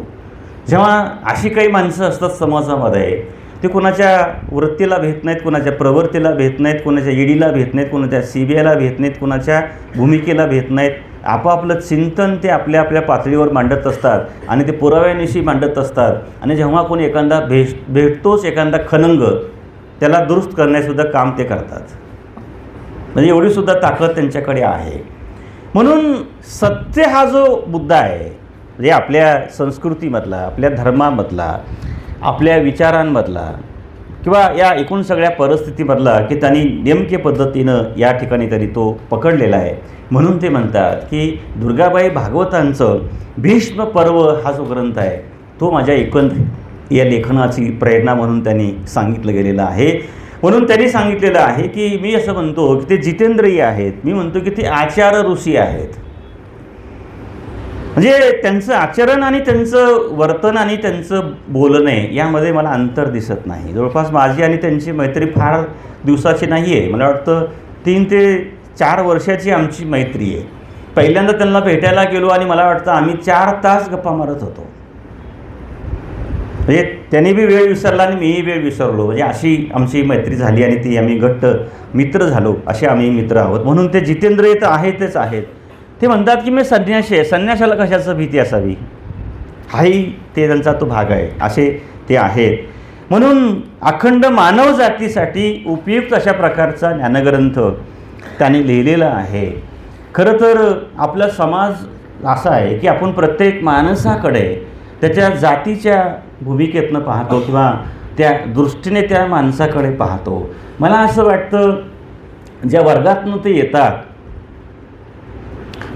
जेव्हा अशी काही माणसं असतात समाजामध्ये, ते कुणाच्या वृत्तीला भेट नाहीत, कुणाच्या प्रवृत्तीला भेट नाहीत, कुणाच्या ईडीला भेट नाहीत, कुणाच्या CBIला भेट नाहीत, कुणाच्या भूमिकेला भेट नाहीत. आपापलं चिंतन ते आपल्या आपल्या पातळीवर मांडत असतात आणि ते पुराव्यानिशी मांडत असतात. आणि जेव्हा कोणी एखादा भेटतोच एखादा खनंग, त्याला दुरुस्त करण्यासुद्धा काम ते करतात. म्हणजे एवढीसुद्धा ताकद त्यांच्याकडे आहे. म्हणून सत्य हा जो मुद्दा आहे, म्हणजे आपल्या संस्कृतीमधला, आपल्या धर्मामधला, आपल्या विचारांमधला किंवा या एकूण सगळ्या परिस्थितीमधला की त्यांनी नेमक्या पद्धतीनं या ठिकाणी तरी तो पकडलेला आहे. म्हणून ते म्हणतात की दुर्गाबाई भागवतांचं भीष्म पर्व हा जो ग्रंथ आहे तो माझ्या या लेखनाची प्रेरणा म्हणून त्यांनी सांगितलं गेलेलं आहे. म्हणून त्यांनी सांगितलेलं आहे की मी असं म्हणतो की ते जितेंद्रिय आहेत. मी म्हणतो की ते आचार ऋषी आहेत. म्हणजे त्यांचं आचरण आणि त्यांचं वर्तन आणि त्यांचं बोलणे यामध्ये मला अंतर दिसत नाही. जवळपास माझी आणि त्यांची मैत्री फार दिवसाची नाही आहे. मला वाटतं 3 ते 4 वर्षाची आमची मैत्री आहे. पहिल्यांदा त्यांना भेटायला गेलो आणि मला वाटतं आम्ही 4 तास गप्पा मारत होतो. म्हणजे त्यांनी बी वेळ विसरला आणि मीही वेळ विसरलो. म्हणजे अशी आमची मैत्री झाली आणि ती आम्ही घट्ट मित्र झालो. असे आम्ही मित्र आहोत. म्हणून ते जितेंद्रिय तर आहेतच आहेत. ते म्हणतात की मी संन्यासी आहे. संन्यासाला कशाचं भीती असावी, हाही ते त्यांचा तो भाग आहे. असे ते आहेत. म्हणून अखंड मानव जातीसाठी उपयुक्त अशा प्रकारचा ज्ञानग्रंथ त्यांनी लिहिलेला आहे. खरं तर आपला समाज असा आहे की आपण प्रत्येक माणसाकडे त्याच्या जातीच्या भूमिकेतनं पाहतो किंवा त्या दृष्टीने त्या माणसाकडे पाहतो. मला असं वाटतं ज्या वर्गातनं ते येतात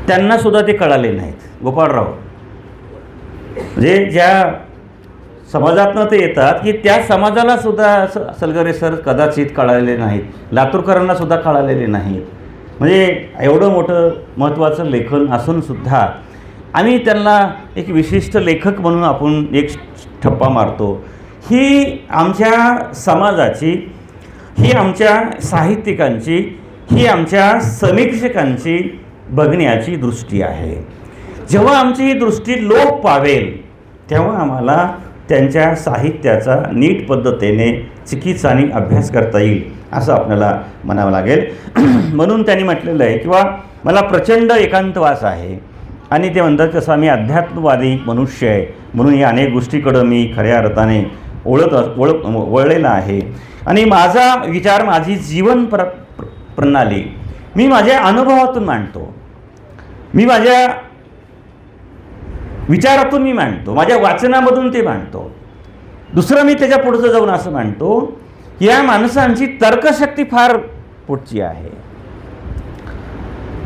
त्यांनासुद्धा ते कळाले नाहीत. गोपाळराव म्हणजे ज्या समाजातनं ते येतात की त्या समाजालासुद्धा सलगरे सर कदाचित कळालेले नाहीत. लातूरकरांनासुद्धा कळालेले नाहीत. म्हणजे एवढं मोठं महत्त्वाचं लेखन असूनसुद्धा आम्ही त्यांना एक विशिष्ट लेखक म्हणून आपण एक ठप्पा मारतो. ही आमच्या समाजाची, ही आमच्या साहित्यिकांची, ही आमच्या समीक्षकांची बघण्याची दृष्टी आहे. जेव्हा आमची ही दृष्टी लोप पावेल तेव्हा आम्हाला त्यांच्या साहित्याचा नीट पद्धतीने चिकित्साने अभ्यास करता येईल असं आपल्याला म्हणावं लागेल. म्हणून त्यांनी म्हटलेलं आहे किंवा मला प्रचंड एकांतवास आहे आणि ते म्हणतात तसं मी अध्यात्मवादी मनुष्य आहे म्हणून या अनेक गोष्टीकडं मी खऱ्या अर्थाने वळलेला आहे. आणि माझा विचार, माझी जीवन प्रणाली मी माझ्या अनुभवातून मांडतो, मी माझ्या विचारातून मी मांडतो, माझ्या वाचनामधून ते मांडतो. दुसरं मी त्याच्या पुढचं जाऊन असं मांडतो की या माणसांची तर्कशक्ती फार पुढची आहे.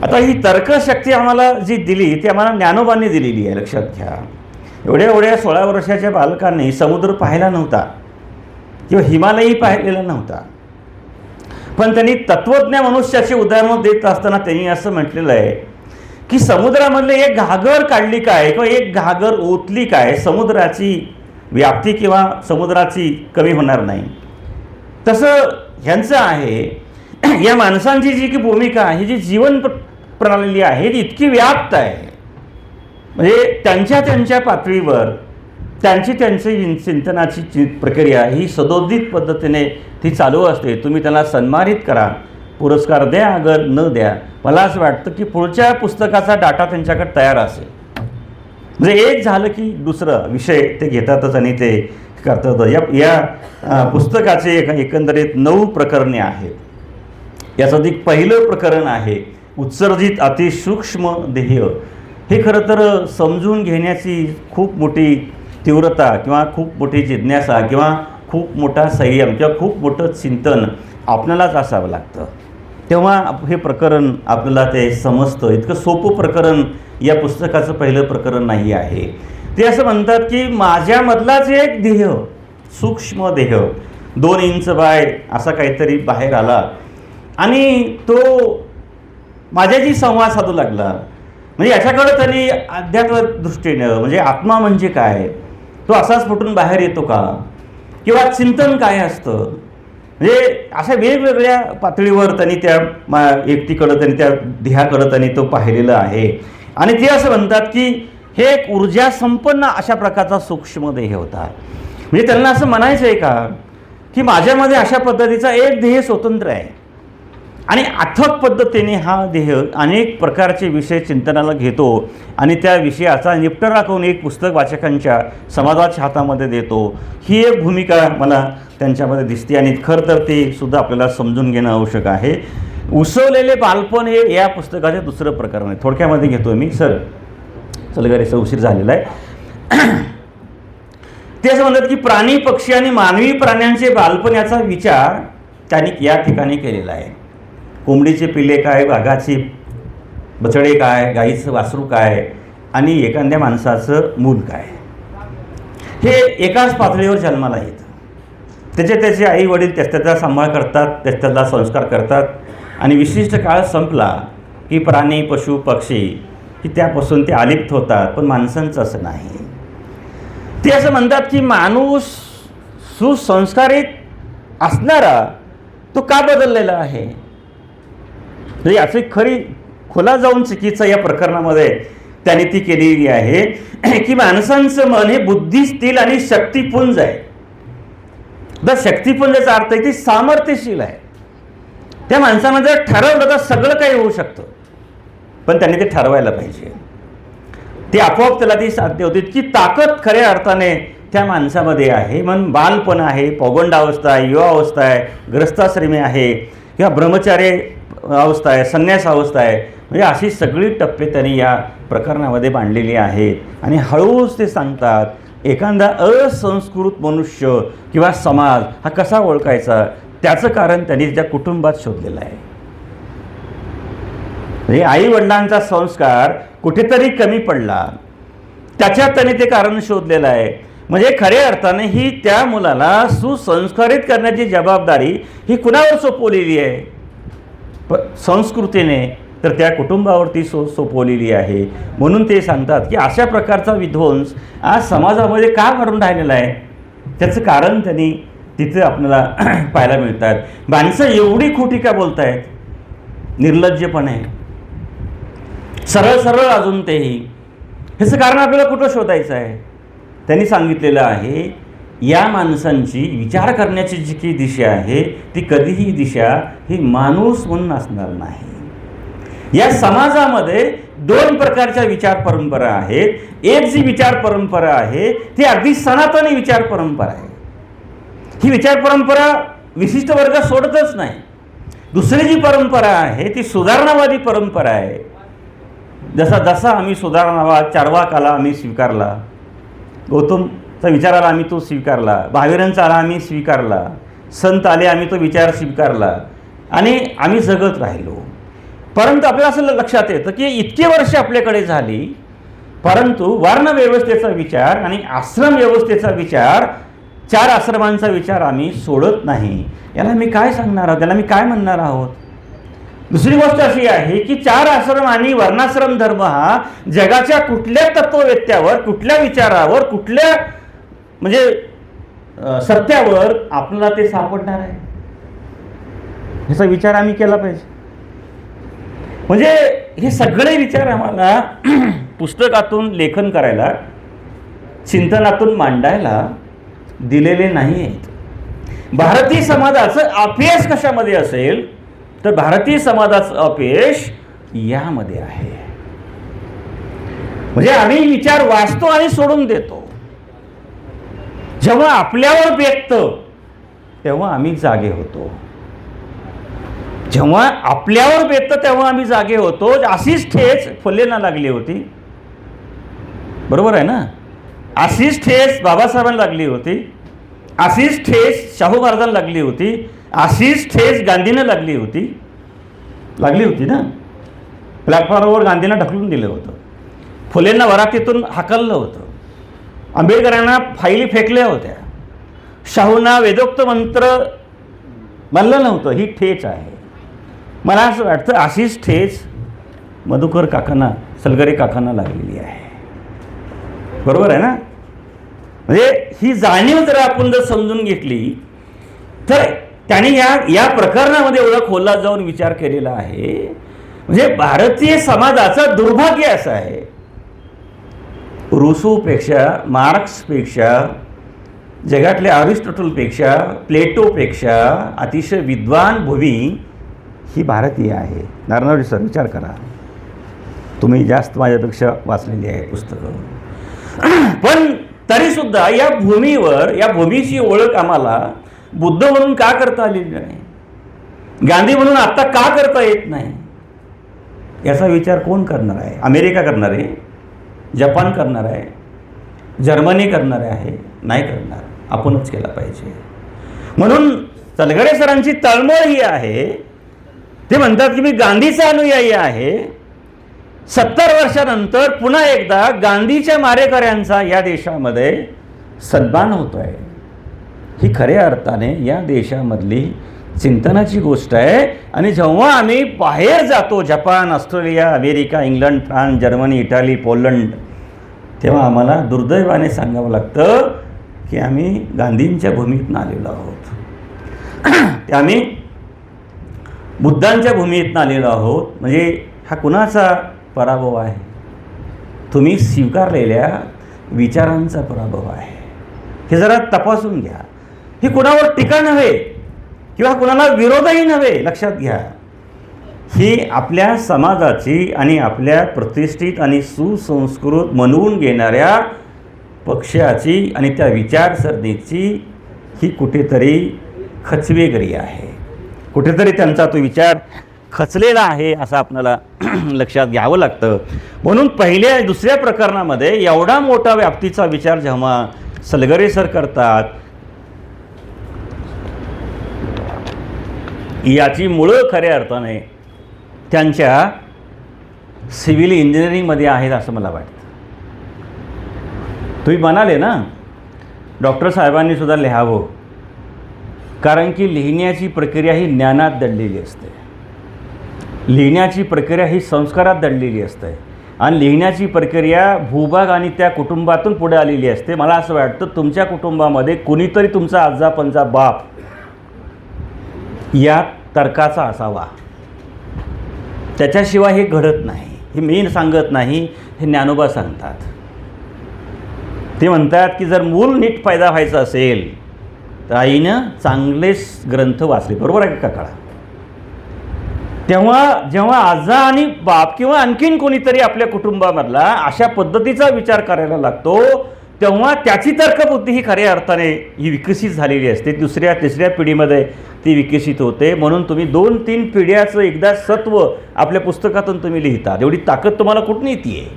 आता ही तर्कशक्ती आम्हाला जी दिली ती आम्हाला ज्ञानोबांनी दिलेली आहे. लक्षात घ्या, एवढ्या 16 वर्षाच्या बालकांनी समुद्र पाहिला नव्हता किंवा हिमालयही पाहिलेला नव्हता, पण त्यांनी तत्त्वज्ञ मनुष्याची उदाहरणं देत असताना त्यांनी असं म्हटलेलं आहे की समुद्रामधले एक घागर काढली काय किंवा एक घागर ओतली काय, समुद्राची व्याप्ती किंवा समुद्राची कमी होणार नाही. तसं ह्यांचं आहे. या माणसांची जी की भूमिका आहे, जी जीवन प्रणाली आहे ती इतकी व्याप्त आहे. म्हणजे त्यांच्या पातळीवर त्यांची चिंतनाची प्रक्रिया ही सदोदित पद्धतीने ती चालू असते. तुम्ही त्याला सन्मानित करा, पुरस्कार द्या अगर न द्या, मला असं वाटतं की पुढच्या पुस्तकाचा डाटा त्यांच्याकडे तयार असेल. म्हणजे एक झालं की दुसरं विषय ते घेतातच आणि ते करतातच. या पुस्तकाचे एकंदरीत 9 प्रकरणे आहेत. याचं एक पहिलं प्रकरण आहे उत्सर्जित अतिसूक्ष्म देह. हे खरं तर समजून घेण्याची खूप मोठी तीव्रता किंवा खूप मोठी जिज्ञासा किंवा खूप मोठा संयम किंवा खूप मोठं चिंतन आपल्यालाच असावं लागतं, तेव्हा हे प्रकरण आपल्याला ते समजतं. इतकं सोपं प्रकरण या पुस्तकाचं पहिलं प्रकरण नाही आहे. ते असं म्हणतात की माझ्यामधलाच एक देह, सूक्ष्म देह 2 इंच बाय असा काहीतरी बाहेर आला आणि तो माझ्याशी संवाद साधू लागला. म्हणजे याच्याकडं तरी अध्यात्म दृष्टीनं म्हणजे आत्मा म्हणजे काय, तो असाच फुटून बाहेर येतो का, किंवा चिंतन काय असतं, म्हणजे अशा वेगवेगळ्या पातळीवर त्यांनी त्या व्यक्तीकडं त्यांनी त्या देहाकडं त्यांनी तो पाहिलेलं आहे. आणि ते असं म्हणतात की हे एक ऊर्जा संपन्न अशा प्रकारचा सूक्ष्म देह होता. म्हणजे त्यांना असं म्हणायचं आहे का की माझ्यामध्ये अशा पद्धतीचा एक देह स्वतंत्र आहे आणि अथक पद्धतीने हा देह अनेक प्रकारचे विषय चिंतनाला घेतो आणि त्या विषयाचा निपटारा करून एक पुस्तक वाचकांच्या समाजाच्या हातामध्ये देतो. ही एक भूमिका मला त्यांच्यामध्ये दिसते आणि खरं तर ते सुद्धा आपल्याला समजून घेणं आवश्यक आहे. उसवलेले बालपण हे या पुस्तकाचे दुसरं प्रकरण आहे. थोडक्यामध्ये घेतो मी. चल घरीचा उशीर झालेला आहे. ते असं म्हणतात की प्राणी पक्षी आणि मानवी प्राण्यांचे बालपण याचा विचार त्यांनी या ठिकाणी केलेला आहे. कोंबडीचे पिल्ले काय, वाघाची बछडे काय, गाईचं वासरू काय आणि एखाद्या माणसाचं मूल काय, हे एकाच पातळीवर जन्माला येतं. त्याचे आई वडील त्याचा सांभाळ करतात, त्याला संस्कार करतात आणि विशिष्ट काळ संपला की प्राणी पशु पक्षी की त्यापासून ते अलिप्त होतात. पण माणसांचं असं नाही. ते असं म्हणतात की माणूस सुसंस्कारित असणारा तो का बदललेला आहे. म्हणजे याची खरी खोला जाऊन चिकित्सा या प्रकरणामध्ये त्यांनी ती केलेली आहे की माणसांचं मन हे बुद्धिस्थिल आणि शक्तिपुंज आहे. तर शक्तिपुंजाचा अर्थ आहे की सामर्थ्यशील आहे. त्या माणसानं जर ठरवलं तर सगळं काही होऊ शकतं, पण त्यांनी ते ठरवायला पाहिजे. ते आपोआप त्याला ती साध्य होते. इतकी ताकद खऱ्या अर्थाने त्या माणसामध्ये आहे. म्हणून बालपण आहे, पौगंडावस्था आहे, युवावस्था आहे, ग्रस्ताश्रमी आहे किंवा ब्रह्मचार्य अवस्था आहे, संन्यास अवस्था आहे. म्हणजे अशी सगळी टप्पे त्यांनी या प्रकरणामध्ये मांडलेली आहेत. आणि हळूच ते सांगतात एखादा असंस्कृत मनुष्य किंवा समाज हा कसा ओळखायचा, त्याचं कारण त्यांनी त्या कुटुंबात शोधलेलं आहे. म्हणजे आई वडिलांचा संस्कार कुठेतरी कमी पडला, त्याच्यात त्यांनी ते कारण शोधलेलं आहे. म्हणजे खऱ्या अर्थाने ही त्या मुलाला सुसंस्कारित करण्याची जबाबदारी ही कुणावर सोपवलेली आहे, संस्कृतीने तर त्या कुटुंबावरती सोपवलेली आहे. म्हणून ते सांगतात की अशा प्रकारचा विध्वंस आज समाजामध्ये का घडून राहिलेला आहे, त्याचं कारण त्यांनी तिथे आपल्याला पाहायला मिळतात. माणसं एवढी खोटी का बोलत आहेत, निर्लज्जपणे सरळ सरळ अजून तेही. ह्याचं कारण आपल्याला कुठं शोधायचं आहे. त्यांनी सांगितलेलं आहे या माणसांची विचार करण्याची जी काही दिशा आहे ती कधीही दिशा ही माणूस म्हणून असणार नाही. या समाजामध्ये 2 प्रकारच्या विचार परंपरा आहेत. एक जी विचार परंपरा आहे ती अगदी सनातनी विचार परंपरा आहे. ही विचार परंपरा विशिष्ट वर्ग सोडतच नाही. दुसरी जी परंपरा आहे ती सुधारणावादी परंपरा आहे. जसा आम्ही सुधारणावाद, चार्वाकाला आम्ही स्वीकारला, गौतमचा विचार आला आम्ही तो स्वीकारला, महावीरांचा आला आम्ही स्वीकारला, संत आले आम्ही तो विचार स्वीकारला आणि आम्ही जगत राहिलो. परंतु आपल्याला असं लक्षात येतं की इतकी वर्ष आपल्याकडे झाली, परंतु वर्ण व्यवस्थेचा विचार आणि आश्रम व्यवस्थेचा विचार, 4 आश्रमांचा विचार आम्ही सोडत नाही. याला मी काय सांगणार आहोत, याला मी काय म्हणणार आहोत. दुसरी गोष्ट अशी आहे की 4 आश्रम आणि वर्णाश्रम धर्म हा जगाच्या कुठल्या तत्ववेत्यावर, कुठल्या विचारावर, कुठल्या म्हणजे सत्यावर आपल्याला ते सापडणार आहे, ह्याचा विचार आम्ही केला पाहिजे. म्हणजे हे सगळे विचार आम्हाला पुस्तकातून लेखन करायला, चिंतनातून मांडायला दिलेले नाही आहेत. भारतीय समाजाचं अपयश कशामध्ये असेल तर भारतीय समाजाचं अपयश यामध्ये आहे. म्हणजे आम्ही विचार वाचतो आणि सोडून देतो. जेव्हा आपल्यावर बेततं तेव्हा आम्ही जागे होतो. जेव्हा आपल्यावर बेततं तेव्हा आम्ही जागे होतो. अशीच ठेच फुलेंना लागली होती, बरोबर आहे ना. अशीच ठेच बाबासाहेबांना लागली होती, अशीच ठेच शाहू महाराजांना लागली होती, अशीच ठेच गांधींना लागली होती ना. प्लॅटफॉर्मवर गांधींना ढकलून दिलं होतं, फुलेंना वरातीतून हाकललं होतं, आंबेडकरांना फाईली फेकल्या होत्या, शाहूंना वेदोक्त मंत्र म्हणलं नव्हतं. ही ठेच आहे. मला असं वाटतं अशीच ठेच मधुकर काकांना, सलगरे काकांना लागलेली आहे, बरोबर आहे ना. म्हणजे ही जाणीव जर आपण जर समजून घेतली तर त्यांनी या प्रकरणामध्ये एवढा खोलात जाऊन विचार केलेला आहे. म्हणजे भारतीय समाजाचं दुर्भाग्य असं आहे, रुसूपेक्षा, मार्क्सपेक्षा, जगातल्या अरिस्टॉटलपेक्षा, प्लेटोपेक्षा अतिशय विद्वान भूमी ही भारतीय आहे. नारायणरावजी सर, विचार करा, तुम्ही जास्त माझ्यापेक्षा वाचलेली आहे पुस्तकं. पण तरीसुद्धा या भूमीवर, या भूमीची ओळख आम्हाला बुद्ध म्हणून का करता आलेली नाही, गांधी म्हणून आत्ता का करता येत नाही, याचा विचार कोण करणार आहे? अमेरिका करणार आहे, जपान करणार आहे, जर्मनी करणार आहे? नाही करणार, आपणच केला पाहिजे. म्हणून सलगरे सरांची तळमळ ही आहे. ते म्हणतात की मी गांधीचा अनुयायी आहे. 70 वर्षानंतर पुन्हा एकदा गांधीच्या मारेकऱ्यांचा या देशामध्ये सन्मान होतो आहे. ही खऱ्या अर्थाने या देशामधली चिंतनाची गोष्ट आहे. आणि जेव्हा आम्ही बाहेर जातो, Japan, Australia, America, England, France, Germany, Italy, Poland, तेव्हा आम्हाला दुर्दैवाने सांगावं लागतं की आम्ही गांधींच्या भूमीतून आलेलो आहोत, आम्ही बुद्धांच्या भूमीतून आलेलो आहोत. म्हणजे हा कुणाचा पराभव आहे? तुम्ही स्वीकारलेल्या विचारांचा पराभव आहे. हे जरा तपासून घ्या. ही कुणावर टीका नव्हे किंवा कुणाला विरोधही नव्हे, लक्षात घ्या. ही आपल्या समाजाची आणि आपल्या प्रतिष्ठित आणि सुसंस्कृत म्हणून घेणाऱ्या पक्षाची आणि त्या विचारसरणीची ही कुठेतरी खचवेगिरी आहे. कुठेतरी त्यांचा तो विचार खचलेला आहे असं आपल्याला लक्षात घ्यावं लागतं. म्हणून पहिल्या दुसऱ्या प्रकरणामध्ये एवढा मोठा व्याप्तीचा विचार जेव्हा सलगरे सर करतात, याची मुळं खऱ्या अर्थाने त्यांच्या सिव्हिल इंजिनिअरिंगमध्ये आहेत असं मला वाटतं. तुम्ही म्हणाले ना, डॉक्टर साहेबांनी सुद्धा लिहावं, कारण की लिहिण्याची प्रक्रिया ही ज्ञानात दडलेली असते, लिहिण्याची प्रक्रिया ही संस्कारात दडलेली असते आणि लिहिण्याची प्रक्रिया भूभाग आणि त्या कुटुंबातून पुढे आलेली असते. मला असं वाटतं तुमच्या कुटुंबामध्ये कुणीतरी तुमचा आजा पंजा बाप या तर्काचा असावा, त्याच्याशिवाय हे घडत नाही. हे मी सांगत नाही, हे ज्ञानोबा सांगतात. ते म्हणतात की जर मूल नीट फायदा व्हायचा असेल तर आईनं चांगलेच ग्रंथ वाचले, बरोबर आहे का काका? तेव्हा जेव्हा आजा आणि बाप किंवा आणखीन कोणीतरी आपल्या कुटुंबामधला अशा पद्धतीचा विचार करायला लागतो, तेव्हा त्याची तर्कबुद्धी ही खऱ्या अर्थाने ही विकसित झालेली असते. दुसऱ्या तिसऱ्या पिढीमध्ये ती विकसित होते. म्हणून तुम्ही 2-3 पिढ्याचं एकदा सत्व आपल्या पुस्तकातून तुम्ही लिहिता, एवढी ताकद तुम्हाला कुठून येते?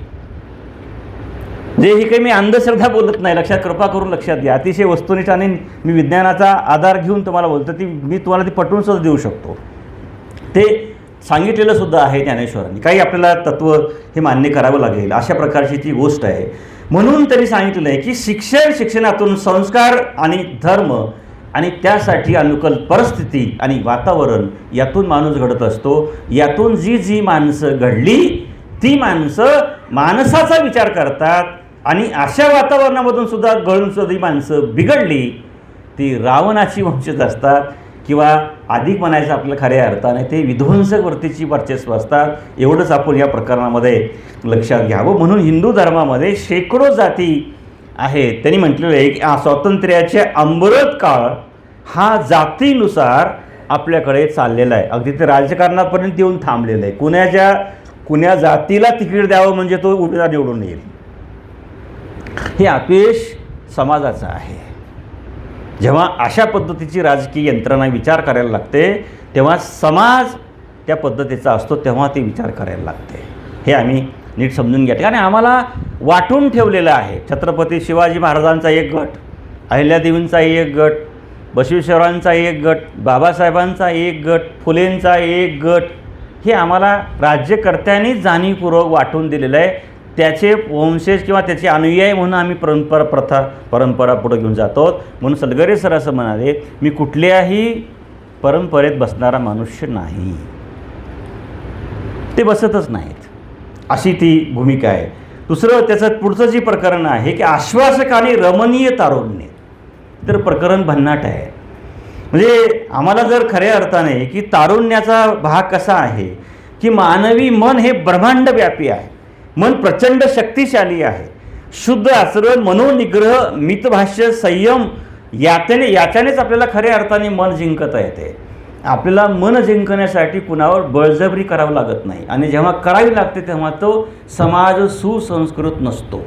जे ही काही मी अंधश्रद्धा बोलत नाही, लक्षात कृपा करून लक्षात घ्या. अतिशय वस्तुनिष्ठाने मी विज्ञानाचा आधार घेऊन तुम्हाला बोलतो, ती मी तुम्हाला ती पटवून सुद्धा देऊ शकतो. ते सांगितलेलं सुद्धा आहे ज्ञानेश्वरांनी. काही आपल्याला तत्त्व हे मान्य करावं लागेल, अशा प्रकारची ती गोष्ट आहे. म्हणून त्यांनी सांगितलेलं आहे की शिक्षणातून संस्कार आणि धर्म आणि त्यासाठी अनुकूल परिस्थिती आणि वातावरण यातून माणूस घडत असतो. यातून जी माणसं घडली ती माणसं माणसाचा विचार करतात आणि अशा वातावरणामधून सुद्धा गळून सुद्धा ही माणसं बिघडली ती रावणाची वंशज असतात किंवा अधिक म्हणायचं आपल्या खऱ्या अर्थाने ते विध्वंसक वृत्तीची वर्चस्व असतात. एवढंच आपण या प्रकरणामध्ये लक्षात घ्यावं. म्हणून हिंदू धर्मामध्ये शेकडो जाती आहेत. त्यांनी म्हटलेलं आहे की स्वातंत्र्याचे अमृत काळ हा जातीनुसार आपल्याकडे चाललेला आहे. अगदी ते राजकारणापर्यंत येऊन थांबलेलं आहे. कुण्या जातीला तिकीट द्यावं म्हणजे तो उमेदवार निवडून येईल, हे अपयश समाजाचं आहे. जेव्हा अशा पद्धतीची राजकीय यंत्रणा विचार करायला लागते तेव्हा समाज त्या पद्धतीचा असतो, तेव्हा ती विचार करायला लागते. हे आम्ही नीट समजून घ्या. आणि आम्हाला वाटून ठेवलेलं आहे. छत्रपती शिवाजी महाराजांचा एक गट, अहिल्यादेवींचा एक गट, बसवेश्वरांचा एक गट, बाबासाहेबांचा एक गट, फुलेंचा एक गट, हे आम्हाला राज्यकर्त्यांनी जाणीवपूर्वक वाटून दिलेलं आहे. त्याचे वंशज किंवा त्याचे अनुयायी म्हणून आम्ही परंपरा पुढे घेऊन जातो. म्हणून सलगरे सर असं म्हणाले, मी कुठल्याही परंपरेत बसणारा मनुष्य नाही, ते बसतच नाहीत, अशी ती भूमिका आहे. दुसरं त्याचं पुढचं जे प्रकरण आहे की आश्वासक आणि रमणीय तारुण्य, तर प्रकरण भन्नाट आहे. म्हणजे आम्हाला जर खऱ्या अर्थाने की तारुण्याचा भाग कसा आहे की मानवी मन हे ब्रह्मांडव्यापी आहे, मन प्रचंड शक्तिशाली आहे. शुद्ध आचरण, मनोनिग्रह, मितभाष्य, संयम याच्यानेच आपल्याला खऱ्या अर्थाने मन जिंकता येते. आपल्याला मन जिंकण्यासाठी कुणावर बळजबरी करावं लागत नाही, आणि जेव्हा करावी लागते तेव्हा तो समाज सुसंस्कृत नसतो,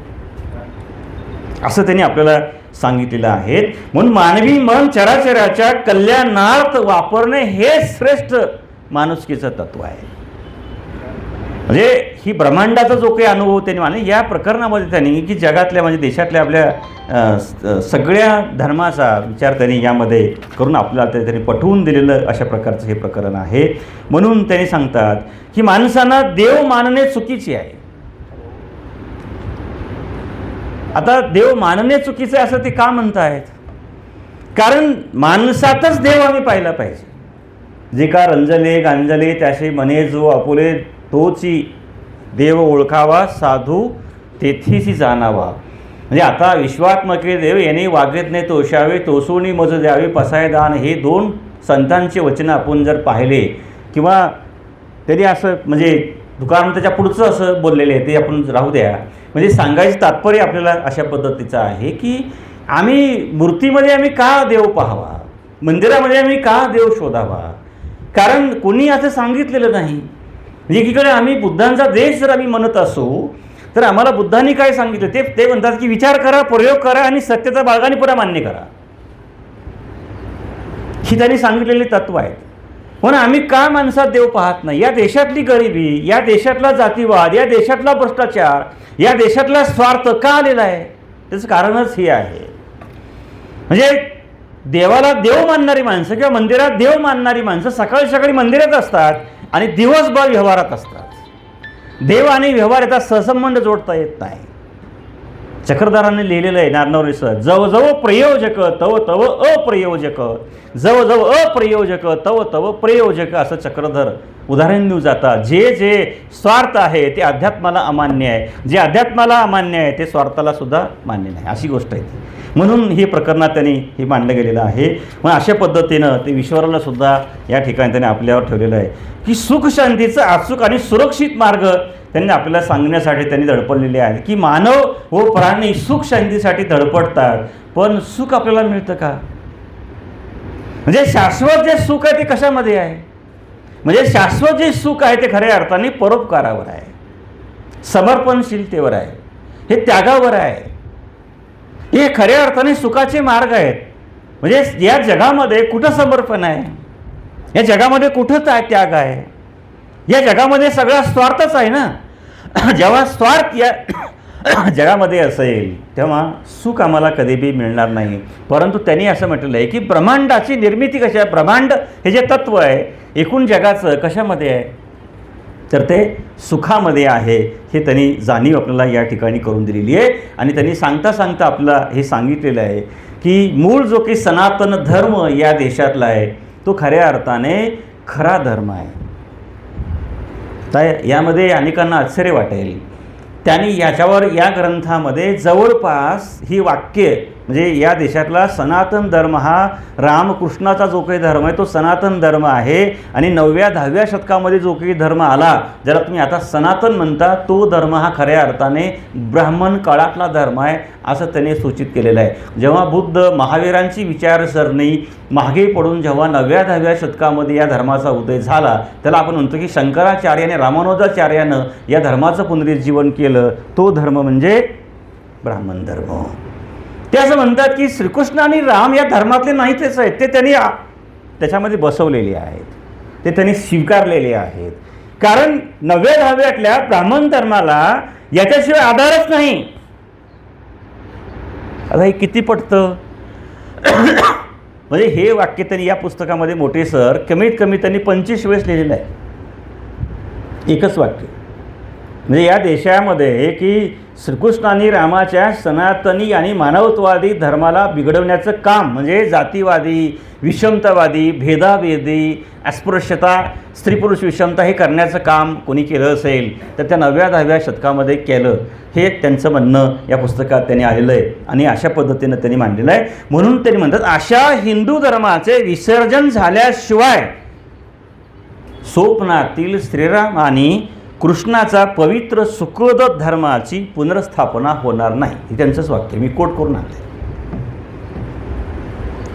असं त्यांनी आपल्याला सांगितलेलं आहे. म्हणून मानवी मन चराचराच्या कल्याणार्थ वापरणे हे श्रेष्ठ माणुसकीचं तत्व आहे. म्हणजे ही ब्रह्मांडाचा जो काही अनुभव त्यांनी मानले या प्रकरणामध्ये त्यांनी की जगातल्या म्हणजे देशातल्या आपल्या सगळ्या धर्माचा विचार त्यांनी यामध्ये करून आपल्याला त्यांनी पटवून दिलेलं अशा प्रकारचं हे प्रकरण आहे. म्हणून त्यांनी सांगतात की माणसांना देव मानणे चुकीचे आहे. आता देव मानणे चुकीचं आहे असं ते का म्हणतायत? कारण माणसातच देव आम्ही पाहिला पाहिजे. जे का रंजले गांजले त्याशी म्हणे जो आपुले तोची देव ओळखावा, साधू तेथीसी जाणावा. म्हणजे आता विश्वात्मके देव याने वागेत तोषावे, तोसोनी मज द्यावे पसाय दान, हे दोन संतांचे वचन आपण जर पाहिले किंवा तरी असं म्हणजे तुकाराम त्याच्या पुढचं असं बोललेले आहे ते आपण राहू द्या. म्हणजे सांगायचं तात्पर्य आपल्याला अशा पद्धतीचं आहे की आम्ही मूर्तीमध्ये आम्ही का देव पाहावा, मंदिरामध्ये आम्ही का देव शोधावा, कारण कोणी असं सांगितलेलं नाही. म्हणजे एकीकडे आम्ही बुद्धांचा देश जर आम्ही म्हणत असू तर आम्हाला बुद्धांनी काय सांगितलं ते म्हणतात की विचार करा, प्रयोग करा आणि सत्यता बाळगाने पुन्हा मान्य करा, ही त्यांनी सांगितलेली तत्व आहेत. पण आम्ही का माणसात देव पाहत नाही? या देशातली गरिबी, या देशातला जातीवाद, या देशातला भ्रष्टाचार, या देशातला स्वार्थ का आलेला आहे? त्याचं कारणच हे आहे. म्हणजे देवाला देव मानणारी माणसं किंवा मंदिरात देव मानणारी माणसं सकाळी सकाळी मंदिरात असतात आणि दिवसभर व्यवहारात असतात. देव आणि व्यवहार याचा सहसंबंध जोडता येत नाही. चक्रधारांनी लिहिलेलं आहे नारनवरीचं, जव जव प्रयोजक तव तव अप्रयोजक, जव जव अप्रयोजक तव तव प्रयोजक, असं चक्रधर उदाहरण देऊ जातात. जे जे स्वार्थ आहे ते अध्यात्माला अमान्य आहे, जे अध्यात्माला अमान्य आहे ते स्वार्थाला सुद्धा मान्य नाही, अशी गोष्ट आहे. म्हणून ही प्रकरणात त्यांनी हे मांडलं गेलेलं आहे. मग अशा पद्धतीनं ते ईश्वराला सुद्धा या ठिकाणी त्यांनी आपल्यावर ठेवलेलं आहे की सुख शांतीचं अचूक आणि सुरक्षित मार्ग त्यांनी आपल्याला सांगण्यासाठी त्यांनी धडपडलेले आहेत की मानव व प्राणी सुख शांतीसाठी धडपडतात, पण सुख आपल्याला मिळतं का? म्हणजे शाश्वत जे सुख आहे ते कशामध्ये आहे? म्हणजे शाश्वत जे सुख आहे ते खऱ्या अर्थाने परोपकारावर आहे, समर्पणशीलतेवर आहे, हे त्यागावर आहे. हे खऱ्या अर्थाने सुखाचे मार्ग आहेत. म्हणजे या जगामध्ये कुठं समर्पण आहे? या जगामध्ये कुठं त्याग आहे? या जगामध्ये सगळा स्वार्थच आहे ना. जेव्हा स्वार्थ या जगामध्ये असेल तेव्हा सुख आम्हाला कधी बी मिळणार नाही. परंतु त्यांनी असं म्हटलेलं आहे की ब्रह्मांडाची निर्मिती कशी आहे, ब्रह्मांड हे जे तत्व आहे एकूण जगाचं कशामध्ये आहे, तर ते सुखामध्ये आहे. हे त्यांनी जाणीव आपल्याला या ठिकाणी करून दिलेली आहे. आणि त्यांनी सांगता सांगता आपल्याला हे सांगितलेलं आहे की मूळ जो की सनातन धर्म या देशातला आहे तो खऱ्या अर्थाने खरा धर्म आहे. तर यामध्ये अनेकांना आश्चर्य वाटेल. त्यांनी याच्यावर या ग्रंथामध्ये जवळपास ही वाक्य म्हणजे या देशातला सनातन धर्म हा रामकृष्णाचा जो काही धर्म आहे तो सनातन धर्म आहे. आणि 9व्या-10व्या शतकामध्ये जो काही धर्म आला ज्याला तुम्ही आता सनातन म्हणता तो धर्म हा खऱ्या अर्थाने ब्राह्मण काळातला धर्म आहे असं त्याने सूचित केलेलं आहे. जेव्हा बुद्ध महावीरांची विचारसरणी मागे पडून जेव्हा 9व्या-10व्या शतकामध्ये या धर्माचा उदय झाला त्याला आपण म्हणतो की शंकराचार्याने रामानुजाचार्यानं या धर्माचं पुनरुज्जीवन केलं. तो धर्म म्हणजे ब्राह्मण धर्म. ते असं म्हणतात की श्रीकृष्ण आणि राम या धर्मातले नाहीतच आहेत, ते त्यांनी त्याच्यामध्ये बसवलेले आहेत, ते त्यांनी स्वीकारलेले आहेत. कारण 9-10व्यातल्या ब्राह्मण धर्माला याच्याशिवाय आधारच नाही. आता हे किती पटतं? म्हणजे हे वाक्य त्यांनी या पुस्तकामध्ये मोठे सर कमीत कमी त्यांनी 25 वेळेस लिहिलेलं आहे, एकच वाक्य. म्हणजे या देशामध्ये की श्रीकृष्ण आणि रामाच्या सनातनी आणि मानवत्ववादी धर्माला बिघडवण्याचं काम, म्हणजे जातीवादी, विषमतावादी, भेदाभेदी, अस्पृश्यता, स्त्री पुरुष विषमता हे करण्याचं काम कोणी केलं असेल तर त्या 9व्या-10व्या शतकामध्ये केलं, हे त्यांचं म्हणणं या पुस्तकात त्यांनी आलेलं आहे आणि अशा पद्धतीनं त्यांनी मांडलेलं आहे. म्हणून त्यांनी म्हणतात अशा हिंदू धर्माचे विसर्जन झाल्याशिवाय स्वप्नातील श्रीराम आणि कृष्णाचा पवित्र सुकृत धर्माची पुनर्स्थापना होणार नाही. हे त्यांचंच वाक्य, मी कोट करून आणले.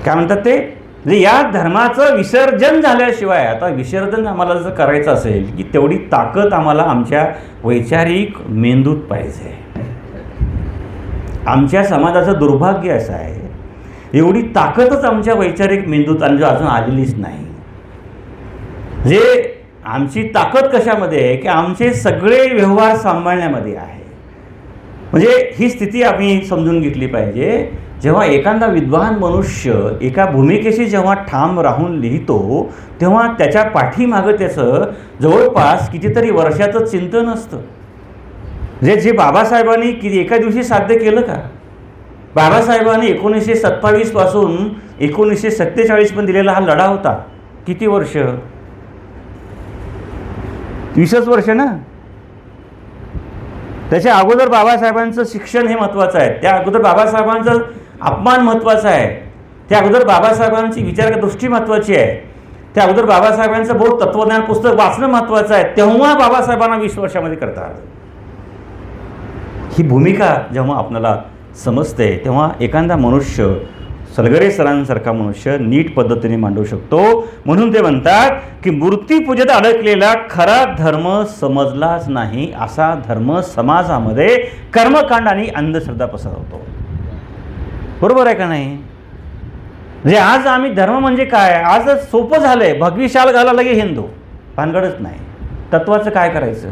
काय म्हणतात ते? म्हणजे या धर्माचं विसर्जन झाल्याशिवाय, आता विसर्जन आम्हाला जर करायचं असेल की तेवढी ताकद आम्हाला आमच्या वैचारिक मेंदूत पाहिजे. आमच्या समाजाचं दुर्भाग्य असं आहे, एवढी ताकदच आमच्या वैचारिक मेंदूत अजून आलेलीच नाही. म्हणजे आमची ताकद कशामध्ये आहे की आमचे सगळे व्यवहार सांभाळण्यामध्ये आहे. म्हणजे ही स्थिती आम्ही समजून घेतली पाहिजे. जेव्हा एखादा विद्वान मनुष्य एका भूमिकेशी जेव्हा ठाम राहून लिहितो तेव्हा त्याच्या पाठीमागं त्याचं जवळपास कितीतरी वर्षाचं चिंतन असतं. जे बाबासाहेबांनी एका दिवशी साध्य केलं का? बाबासाहेबांनी 1927 पासून 1947 पण दिलेला हा लढा होता. किती वर्ष? 20 वर्ष ना. त्याच्या अगोदर बाबासाहेबांचं शिक्षण हे महत्त्वाचं आहे, त्या अगोदर बाबासाहेबांचं अपमान महत्त्वाचा आहे, त्या अगोदर बाबासाहेबांची विचारदृष्टी महत्त्वाची आहे, त्या अगोदर बाबासाहेबांचं बहुत तत्वज्ञान पुस्तक वाचणं महत्त्वाचं आहे. तेव्हा बाबासाहेबांना 20 वर्षामध्ये करता आलं. ही भूमिका जेव्हा आपल्याला समजते तेव्हा एखादा मनुष्य, सलगरे सरांसारखा मनुष्य नीट पद्धतीने मांडू शकतो. म्हणून ते म्हणतात की मूर्तीपूजेत अडकलेला खरा धर्म समजलाच नाही, असा धर्म समाजामध्ये कर्मकांड आणि अंधश्रद्धा पसरवतो. बरोबर आहे का नाही? म्हणजे आज आम्ही धर्म म्हणजे काय, आज सोपं झालंय, भगवी शाल घाला लगे हिंदू, भानगडच नाही. तत्वाचं काय करायचं,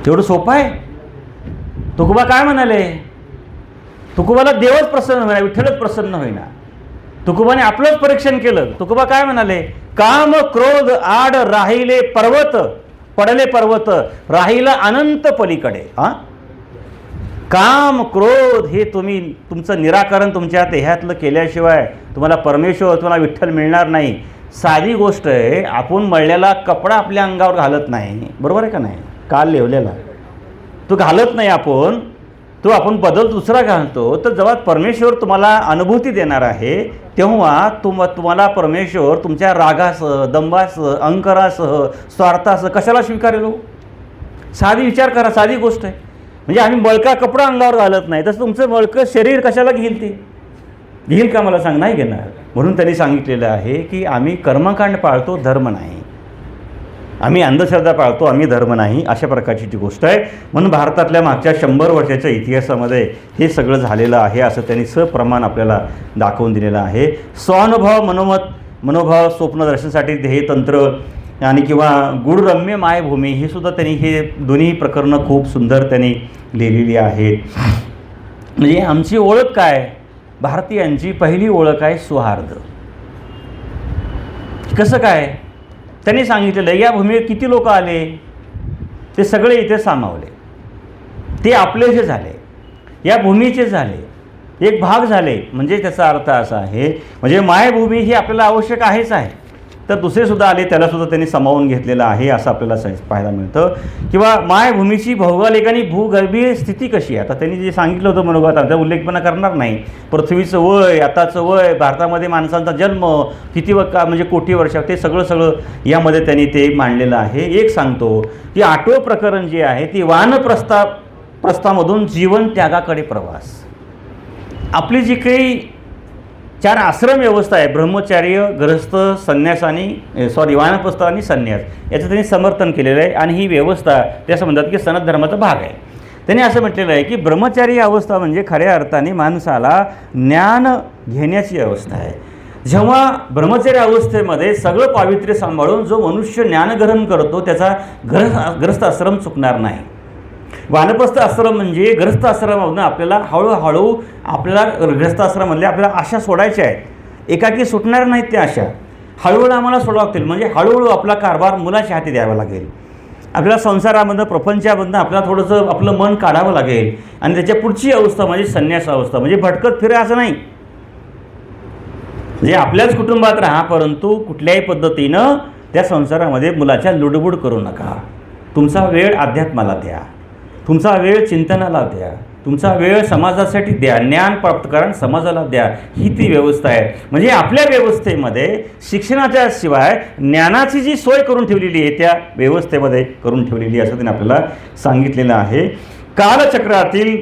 तेवढं सोपं आहे. तुकोबा काय म्हणाले? तुकोबाला देवच प्रसन्न होईना, विठ्ठलच प्रसन्न होईना. तुकोबाने आपलंच परीक्षण केलं. तुकोबा काय म्हणाले? काम क्रोध आड राहिले पर्वत, पडले पर्वत राहिला अनंत पलीकडे. काम क्रोध हे तुम्ही तुमचं निराकरण तुमच्या देहातलं केल्याशिवाय तुम्हाला परमेश्वर, तुम्हाला विठ्ठल मिळणार नाही. साधी गोष्ट आहे, आपण मळलेला कपडा आपल्या अंगावर घालत नाही, बरोबर आहे का नाही? काल लिवलेला तो घालत नाही आपण, तो आपण बदल दुसरा घालतो. तर जेव्हा परमेश्वर तुम्हाला अनुभूती देणार आहे तेव्हा तुम्हाला परमेश्वर तुमच्या रागासह, दंभासह, अहंकारासह, स्वार्थासह कशाला स्वीकारेल? साधी विचार करा, साधी गोष्ट आहे. म्हणजे आम्ही बळका कपडा अंगावर घालत नाही, तसं तुमचं बळकं शरीर कशाला घेईल? ते घेईल का? मला सांग, नाही घेणार. म्हणून त्यांनी सांगितलेलं आहे की आम्ही कर्मकांड पाळतो, धर्म नाही. आम्ही अंधश्रद्धा पाळतो, आम्ही धर्म नाही, अशा प्रकारची ती गोष्ट आहे. म्हणून भारतातल्या मागच्या 100 वर्षाच्या इतिहासामध्ये हे सगळं झालेलं आहे असं त्यांनी सप्रमाण आपल्याला दाखवून दिलेलं आहे. स्वानुभव, मनोभाव, स्वप्नदर्शनासाठी ध्येयतंत्र आणि किंवा गूढरम्य मायभूमी, हे सुद्धा त्यांनी हे दोन्ही प्रकरणं खूप सुंदर त्यांनी लिहिलेली आहेत. म्हणजे आमची ओळख काय? भारतीयांची पहिली ओळख आहे सौहार्द. कसं काय? त्यांनी सांगितलेलं या भूमीवर किती लोक आले, ते सगळे इथे सामावले, ते आपलेसे झाले, या भूमीचे झाले, एक भाग झाले. म्हणजे त्याचा अर्थ असा आहे, म्हणजे मायभूमी ही आपल्याला आवश्यक आहेच आहे, तर दुसरेसुद्धा आले, त्यालासुद्धा त्यांनी सामावून घेतलेलं आहे असं आपल्याला पाहायला मिळतं. किंवा मायभूमीची भौगोलिक आणि भूगर्भीय स्थिती कशी आहे, आता त्यांनी जे सांगितलं होतं मनोभाव, त्याचा उल्लेखपणा करणार नाही. पृथ्वीचं वय, आताचं वय, भारतामध्ये माणसांचा जन्म किती म्हणजे कोटी वर्ष, ते सगळं यामध्ये त्यांनी ते मांडलेलं आहे. एक सांगतो की 8वं प्रकरण जे आहे ती वानप्रस्थामधून जीवन त्यागाकडे प्रवास. आपली जी काही 4 आश्रम व्यवस्था आहे, ब्रह्मचार्य, गृहस्थ, संन्यास आणि वानप्रस्थ आणि संन्यास, याचं त्यांनी समर्थन केलेलं आहे. आणि ही व्यवस्था ते असं म्हणतात की सनातन धर्माचा भाग आहे. त्यांनी असं म्हटलेलं आहे की ब्रह्मचारी अवस्था म्हणजे खऱ्या अर्थाने माणसाला ज्ञान घेण्याची अवस्था आहे. जेव्हा ब्रह्मचर्य अवस्थेमध्ये सगळं पावित्र्य सांभाळून जो मनुष्य ज्ञानग्रहण करतो त्याचा ग्रस्त आश्रम चुकणार नाही. वानप्रस्थ आश्रम म्हणजे ग्रस्त आश्रमामधून आपल्याला हळूहळू आपल्याला ग्रस्त आश्रमामधल्या आपल्याला आशा सोडायच्या आहेत. एकाकी सुटणार नाहीत त्या आशा, हळूहळू आम्हाला सोडावं लागतील. म्हणजे हळूहळू आपला कारभार मुलाच्या हाती द्यावा लागेल. आपल्याला संसारामधनं प्रपंचामधनं आपल्याला थोडंसं आपलं मन काढावं लागेल आणि त्याच्या पुढची अवस्था म्हणजे संन्यास अवस्था, म्हणजे भटकत फिरा असं नाही. म्हणजे आपल्याच कुटुंबात राहा परंतु कुठल्याही पद्धतीनं त्या संसारामध्ये मुलाच्या लुडबुड करू नका. तुमचा वेळ अध्यात्माला द्या, तुमचा वेळ चिंतनाला द्या, तुमचा वेळ समाजासाठी द्या, ज्ञान प्राप्त करा समाजाला द्या. ही ती व्यवस्था आहे. म्हणजे आपल्या व्यवस्थेमध्ये शिक्षणाच्या शिवाय ज्ञानाची जी सोय करून ठेवलेली आहे त्या व्यवस्थेमध्ये करून ठेवलेली आहे असं त्यांनी आपल्याला सांगितलेलं आहे. कालचक्रातील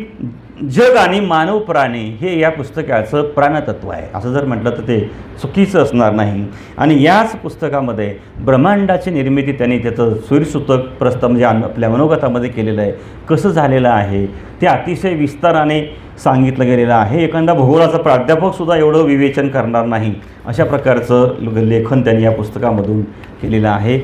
जग आणि मानव प्राणी हे या पुस्तकाचं प्राणतत्व आहे असं जर म्हटलं तर ते चुकीचं असणार नाही. आणि याच पुस्तकामध्ये ब्रह्मांडाची निर्मिती त्यांनी त्याचं सूर्यसूतक म्हणजे आपल्या मनोगतामध्ये केलेलं आहे. कसं झालेलं आहे ते अतिशय विस्ताराने सांगितलं गेलेलं आहे. एखादा भूगोलाचा प्राध्यापकसुद्धा एवढं विवेचन करणार नाही अशा प्रकारचं लेखन त्यांनी या पुस्तकामधून केलेलं आहे.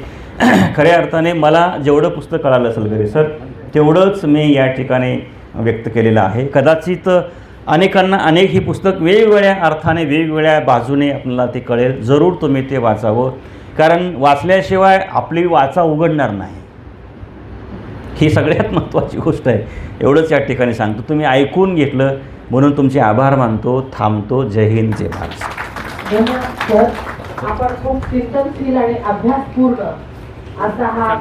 खऱ्या अर्थाने मला जेवढं पुस्तक कळालं असेल घरी सर तेवढंच मी या ठिकाणी व्यक्त केलेलं आहे. कदाचित अनेकांना अनेक ही पुस्तक वेगवेगळ्या अर्थाने वेगवेगळ्या बाजूने आपल्याला ते कळेल. जरूर तुम्ही ते वाचावं, कारण वाचल्याशिवाय आपली वाचा उघडणार नाही. ही सगळ्यात महत्त्वाची गोष्ट आहे. एवढंच या ठिकाणी सांगतो. तुम्ही ऐकून घेतलं म्हणून तुमचे आभार मानतो. थांबतो. जय हिंद, जय भारत. धन्यवाद सर. आपण खूप चिंतनशील आणि अभ्यासपूर्ण असा हा